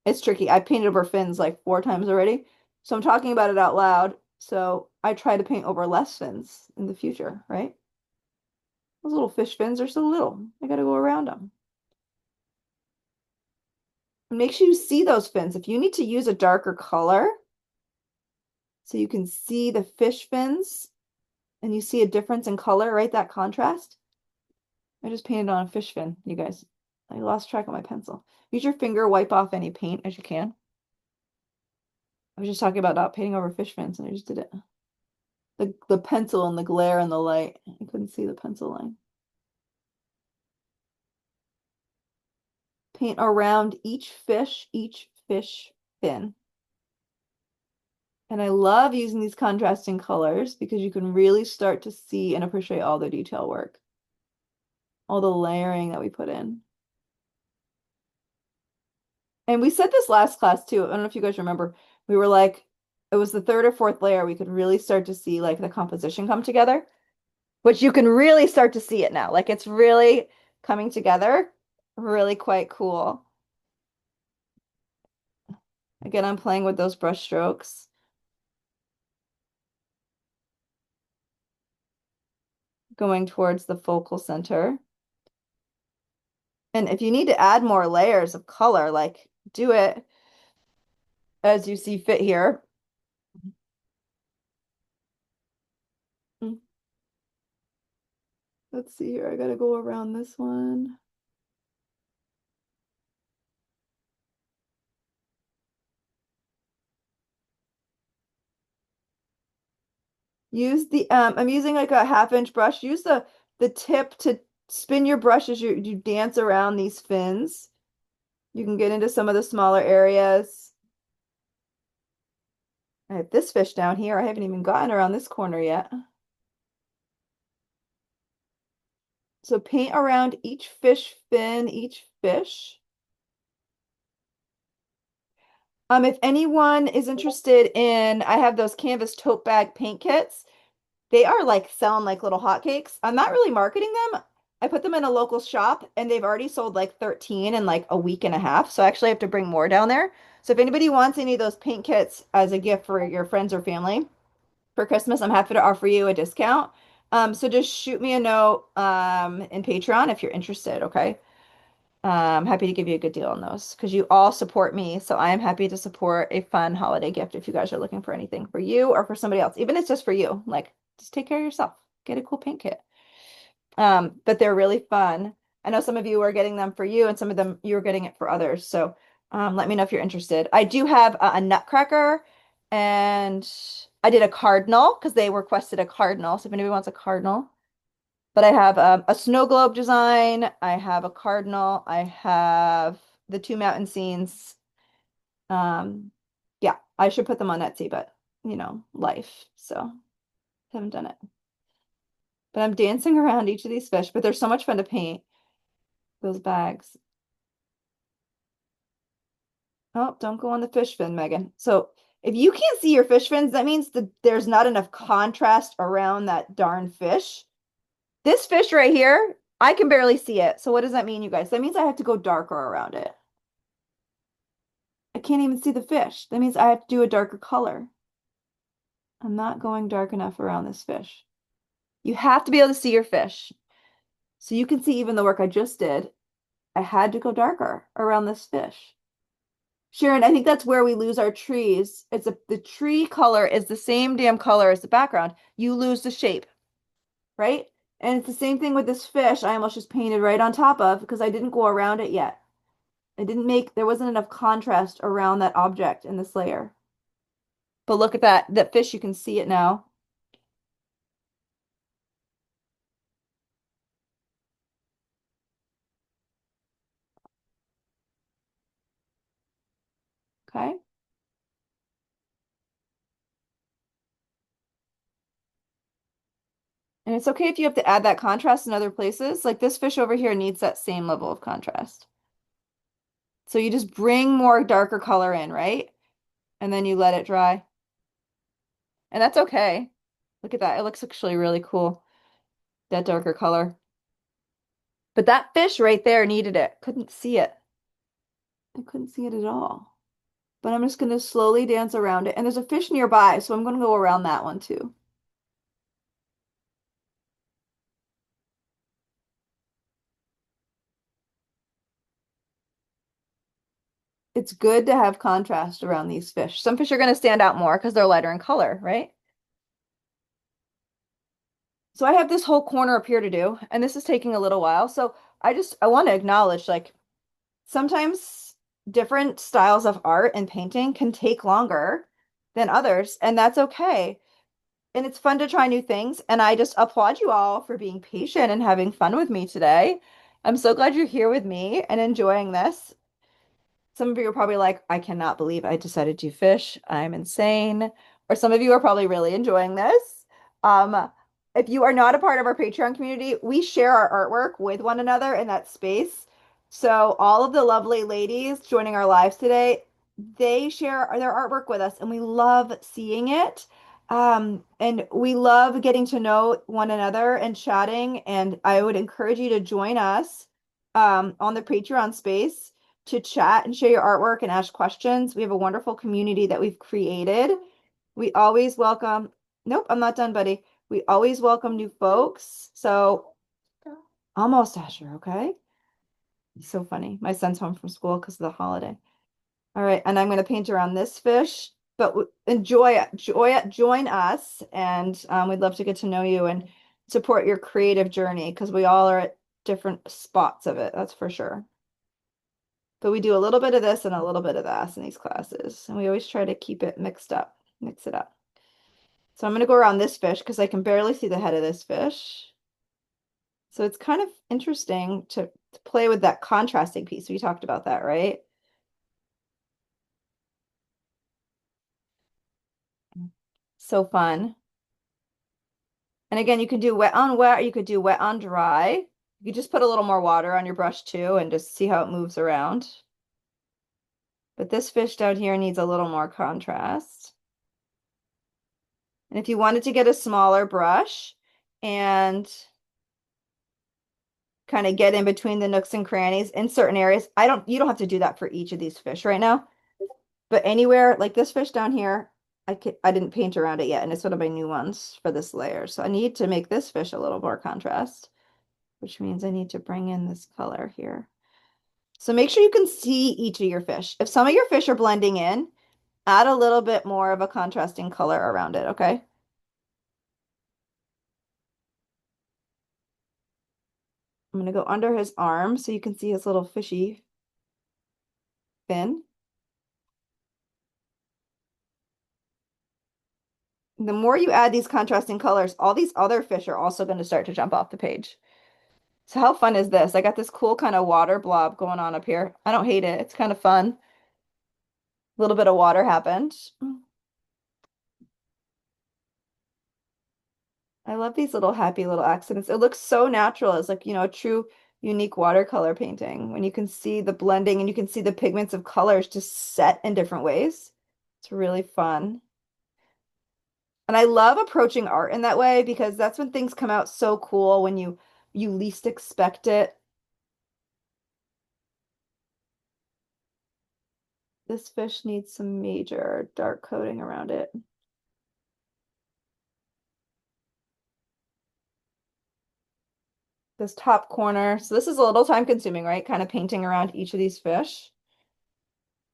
It's tricky. I painted over fins like 4 times already. So I'm talking about it out loud. So I try to paint over less fins in the future, right? Those little fish fins are so little. I got to go around them. And make sure you see those fins. If you need to use a darker color so you can see the fish fins and you see a difference in color, right? That contrast. I just painted on a fish fin, you guys. I lost track of my pencil. Use your finger, wipe off any paint as you can. I was just talking about not painting over fish fins and I just did it. The pencil and the glare and the light. I couldn't see the pencil line. Paint around each fish fin. And I love using these contrasting colors because you can really start to see and appreciate all the detail work, all the layering that we put in. And we said this last class too. I don't know if you guys remember. We were like, it was the third or fourth layer. We could really start to see like the composition come together, which you can really start to see it now. Like it's really coming together. Really quite cool. Again, I'm playing with those brush strokes. going towards the focal center. And if you need to add more layers of color, like do it as you see fit here. Mm. Let's see here. I gotta go around this one. Use the I'm using like a 1/2 inch brush. Use the tip to spin your brush as you dance around these fins. You can get into some of the smaller areas. I have this fish down here. I haven't even gotten around this corner yet. So paint around each fish fin, each fish. If anyone is interested in, I have those canvas tote bag paint kits. They are like selling like little hotcakes. I'm not really marketing them. I put them in a local shop and they've already sold like 13 in like a week and a half. So I actually have to bring more down there. So if anybody wants any of those paint kits as a gift for your friends or family for Christmas, I'm happy to offer you a discount. So just shoot me a note in Patreon if you're interested, okay? I'm happy to give you a good deal on those because you all support me. So I am happy to support a fun holiday gift if you guys are looking for anything for you or for somebody else. Even if it's just for you. Like, just take care of yourself. Get a cool paint kit. But they're really fun. I know some of you are getting them for you and some of them you're getting it for others. So let me know if you're interested. I do have a nutcracker and I did a cardinal because they requested a cardinal. So if anybody wants a cardinal. But I have a snow globe design. I have a cardinal. I have the two mountain scenes. Yeah, I should put them on Etsy, but life. So haven't done it. But I'm dancing around each of these fish, but they're so much fun to paint, those bags. Oh, don't go on the fish fin, Megan. So if you can't see your fish fins, that means that there's not enough contrast around that darn fish. This fish right here, I can barely see it. So what does that mean, you guys? That means I have to go darker around it. I can't even see the fish. That means I have to do a darker color. I'm not going dark enough around this fish. You have to be able to see your fish. So you can see even the work I just did. I had to go darker around this fish. Sharon, I think that's where we lose our trees. The tree color is the same damn color as the background. You lose the shape, right? And it's the same thing with this fish I almost just painted right on top of because I didn't go around it yet. There wasn't enough contrast around that object in this layer. But look at that fish, you can see it now. Okay. And it's okay if you have to add that contrast in other places. Like this fish over here needs that same level of contrast. So you just bring more darker color in, right? And then you let it dry. And that's okay. Look at that. It looks actually really cool. That darker color. But that fish right there needed it. Couldn't see it. I couldn't see it at all. But I'm just going to slowly dance around it. And there's a fish nearby, so I'm going to go around that one too. It's good to have contrast around these fish. Some fish are going to stand out more because they're lighter in color, right? So I have this whole corner up here to do, and this is taking a little while. So I want to acknowledge like sometimes different styles of art and painting can take longer than others, and that's okay. And it's fun to try new things, and I just applaud you all for being patient and having fun with me today. I'm so glad you're here with me and enjoying this. Some of you are probably like, I cannot believe I decided to fish. I'm insane. Or some of you are probably really enjoying this. Um, if you are not a part of our Patreon community, we share our artwork with one another in that space. So all of the lovely ladies joining our lives today, they share their artwork with us, and we love seeing it. And we love getting to know one another and chatting. And I would encourage you to join us on the Patreon space to chat and share your artwork and ask questions. We have a wonderful community that we've created. We always welcome, nope, I'm not done, buddy. We always welcome new folks. So almost Asher, okay? So funny. My son's home from school because of the holiday. All right, and I'm going to paint around this fish, but enjoy it, join us, and we'd love to get to know you and support your creative journey because we all are at different spots of it, that's for sure. But we do a little bit of this and a little bit of that in these classes, and we always try to keep it mixed up, mix it up. So I'm going to go around this fish because I can barely see the head of this fish. So it's kind of interesting to play with that contrasting piece. We talked about that, right? So fun. And again, you can do wet on wet, you could do wet on dry. You just put a little more water on your brush too and just see how it moves around. But this fish down here needs a little more contrast. And if you wanted to get a smaller brush and kind of get in between the nooks and crannies in certain areas, you don't have to do that for each of these fish right now. But anywhere like this fish down here, I didn't paint around it yet, and it's one of my new ones for this layer. So I need to make this fish a little more contrast, which means I need to bring in this color here. So make sure you can see each of your fish. If some of your fish are blending in, add a little bit more of a contrasting color around it, okay? I'm going to go under his arm so you can see his little fishy fin. The more you add these contrasting colors, all these other fish are also going to start to jump off the page. So how fun is this? I got this cool kind of water blob going on up here. I don't hate it. It's kind of fun. A little bit of water happened. I love these little happy little accidents. It looks so natural. It's like, a true unique watercolor painting when you can see the blending and you can see the pigments of colors just set in different ways. It's really fun. And I love approaching art in that way because that's when things come out so cool when you least expect it. This fish needs some major dark coating around it. This top corner. So this is a little time consuming, right? Kind of painting around each of these fish.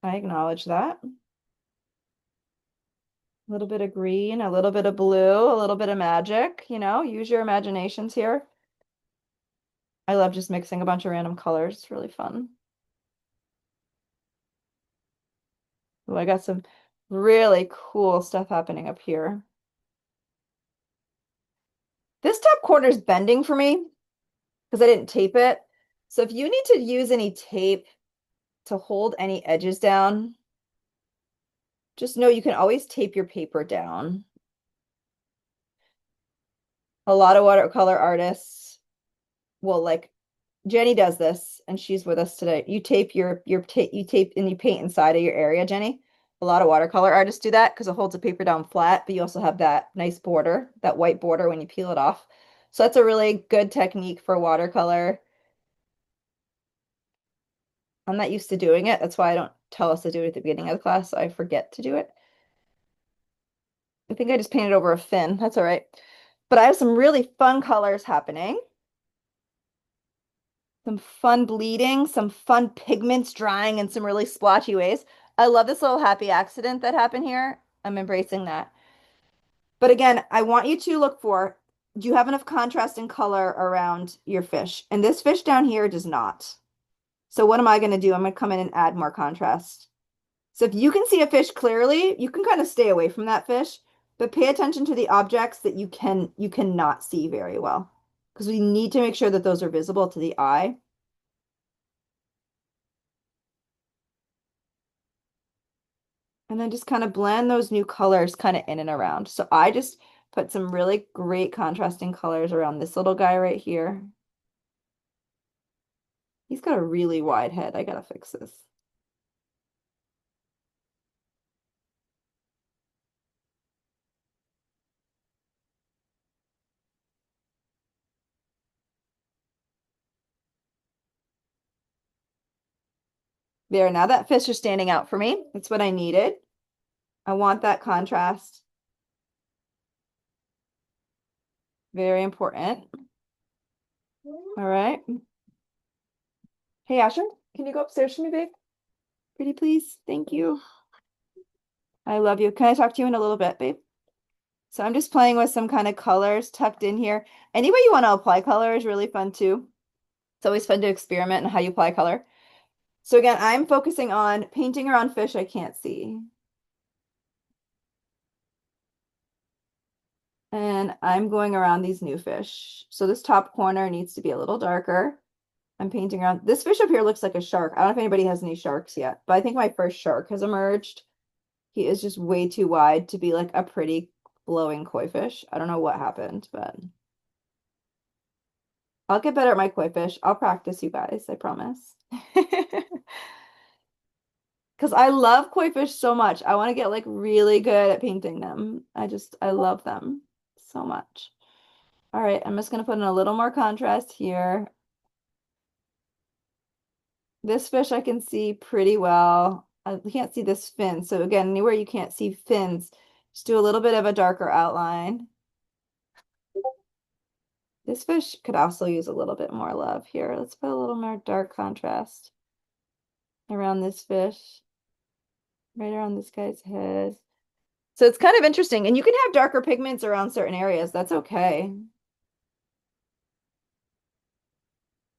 I acknowledge that. A little bit of green, a little bit of blue, a little bit of magic, use your imaginations here. I love just mixing a bunch of random colors. It's really fun. Oh, I got some really cool stuff happening up here. This top corner is bending for me because I didn't tape it. So if you need to use any tape to hold any edges down, just know you can always tape your paper down. A lot of watercolor artists will Jenny does this and she's with us today. You tape you tape and you paint inside of your area, Jenny. A lot of watercolor artists do that because it holds the paper down flat, but you also have that nice border, that white border when you peel it off. So that's a really good technique for watercolor. I'm not used to doing it. That's why I don't tell us to do it at the beginning of the class. So I forget to do it. I think I just painted over a fin. That's all right. But I have some really fun colors happening. Some fun bleeding, some fun pigments drying in some really splotchy ways. I love this little happy accident that happened here. I'm embracing that. But again, I want you to look for, do you have enough contrast and color around your fish? And this fish down here does not. So what am I going to do? I'm going to come in and add more contrast. So if you can see a fish clearly, you can kind of stay away from that fish, but pay attention to the objects that you cannot see very well, because we need to make sure that those are visible to the eye. And then just kind of blend those new colors kind of in and around. So I just put some really great contrasting colors around this little guy right here. He's got a really wide head. I gotta fix this. There, now that fish is standing out for me. That's what I needed. I want that contrast. Very important. All right. Hey, Asher, can you go upstairs for me, babe? Pretty please. Thank you. I love you. Can I talk to you in a little bit, babe? So I'm just playing with some kind of colors tucked in here. Any way you want to apply color is really fun too. It's always fun to experiment in how you apply color. So again, I'm focusing on painting around fish I can't see. And I'm going around these new fish. So this top corner needs to be a little darker. I'm painting around. This fish up here looks like a shark. I don't know if anybody has any sharks yet, but I think my first shark has emerged. He is just way too wide to be like a pretty glowing koi fish. I don't know what happened, but I'll get better at my koi fish. I'll practice, you guys, I promise. Because I love koi fish so much. I want to get like really good at painting them. I love them so much. All right, I'm just going to put in a little more contrast here. This fish I can see pretty well. I can't see this fin. So again, anywhere you can't see fins, just do a little bit of a darker outline. This fish could also use a little bit more love here. Let's put a little more dark contrast around this fish, right around this guy's head. So it's kind of interesting. And you can have darker pigments around certain areas. That's okay.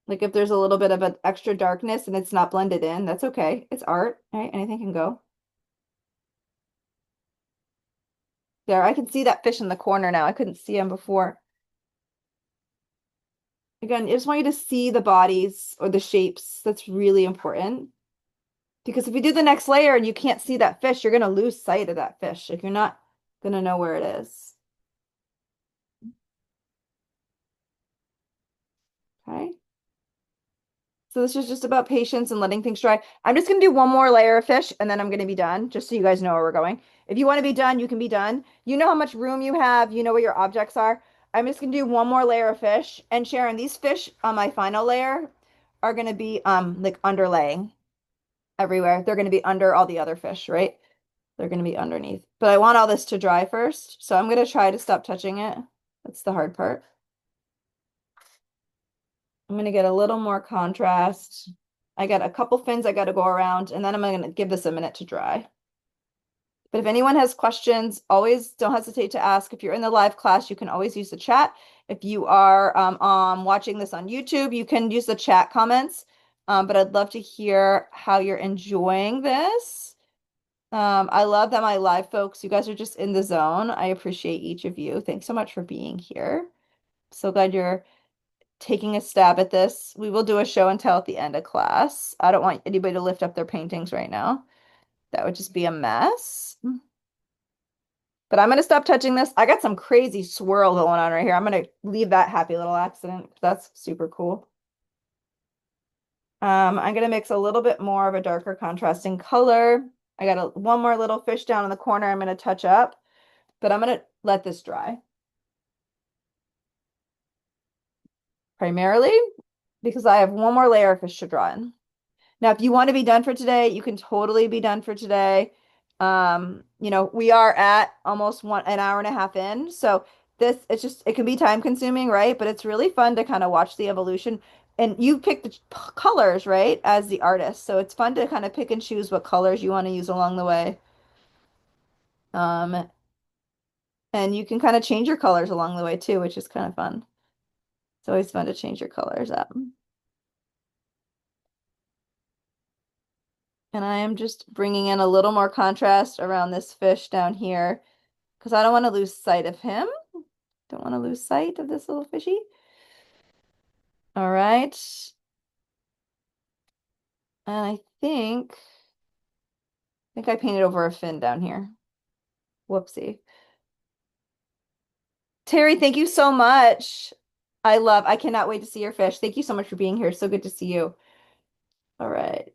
Like if there's a little bit of an extra darkness and it's not blended in, that's okay. It's art, right? Anything can go. There, I can see that fish in the corner now. I couldn't see him before. Again, I just want you to see the bodies or the shapes. That's really important. Because if you do the next layer and you can't see that fish, you're going to lose sight of that fish. Like you're not going to know where it is. Okay. So this is just about patience and letting things dry. I'm just going to do one more layer of fish and then I'm going to be done, just so you guys know where we're going. If you want to be done, you can be done. You know how much room you have. You know where your objects are. I'm just going to do one more layer of fish. And Sharon, these fish on my final layer are going to be like underlaying everywhere. They're going to be under all the other fish, right? They're going to be underneath. But I want all this to dry first. So I'm going to try to stop touching it. That's the hard part. I'm going to get a little more contrast. I got a couple fins I got to go around, and then I'm going to give this a minute to dry. But if anyone has questions, always don't hesitate to ask. If you're in the live class, you can always use the chat. If you are watching this on YouTube, you can use the chat comments. But I'd love to hear how you're enjoying this. I love that my live folks, you guys are just in the zone. I appreciate each of you. Thanks so much for being here. So glad you're taking a stab at this. We will do a show and tell at the end of class. I don't want anybody to lift up their paintings right now. That would just be a mess. But I'm going to stop touching this. I got some crazy swirl going on right here. I'm going to leave that happy little accident. That's super cool. I'm going to mix a little bit more of a darker contrasting color. I got one more little fish down in the corner I'm going to touch up, but I'm going to let this dry. Primarily because I have one more layer of fish to draw in. Now, if you want to be done for today, you can totally be done for today. We are at almost an hour and a half in. So it can be time consuming, right? But it's really fun to kind of watch the evolution. And you pick the colors, right, as the artist. So it's fun to kind of pick and choose what colors you want to use along the way. And you can kind of change your colors along the way too, which is kind of fun. It's always fun to change your colors up. And I am just bringing in a little more contrast around this fish down here because I don't want to lose sight of him. Don't want to lose sight of this little fishy. All right. And I think I painted over a fin down here. Whoopsie. Terry, thank you so much. I cannot wait to see your fish. Thank you so much for being here. So good to see you. All right.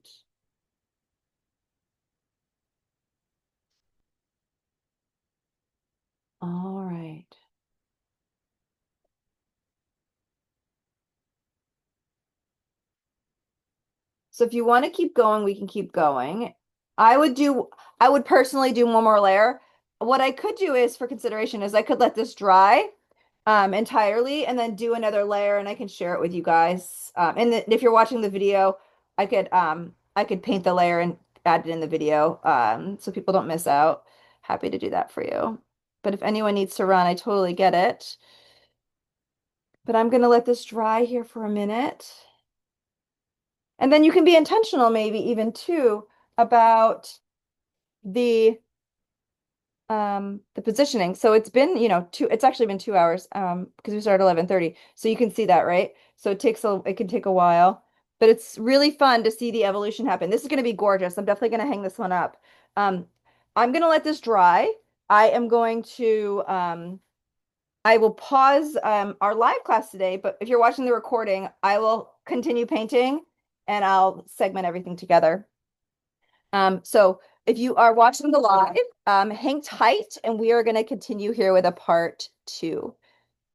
All right. So if you want to keep going, we can keep going. I would personally do one more layer. What I could do is for consideration is I could let this dry entirely and then do another layer and I can share it with you guys. If you're watching the video, I could paint the layer and add it in the video so people don't miss out. Happy to do that for you. But if anyone needs to run, I totally get it. But I'm gonna let this dry here for a minute. And then you can be intentional maybe even too about the the positioning. So it's been, it's actually been 2 hours because we started 11:30. So you can see that, right? So it can take a while, but it's really fun to see the evolution happen. This is going to be gorgeous. I'm definitely going to hang this one up. Um, I'm going to let this dry. I am going to I will pause our live class today, but if you're watching the recording, I will continue painting and I'll segment everything together. So if you are watching the live, hang tight and we are going to continue here with a part 2.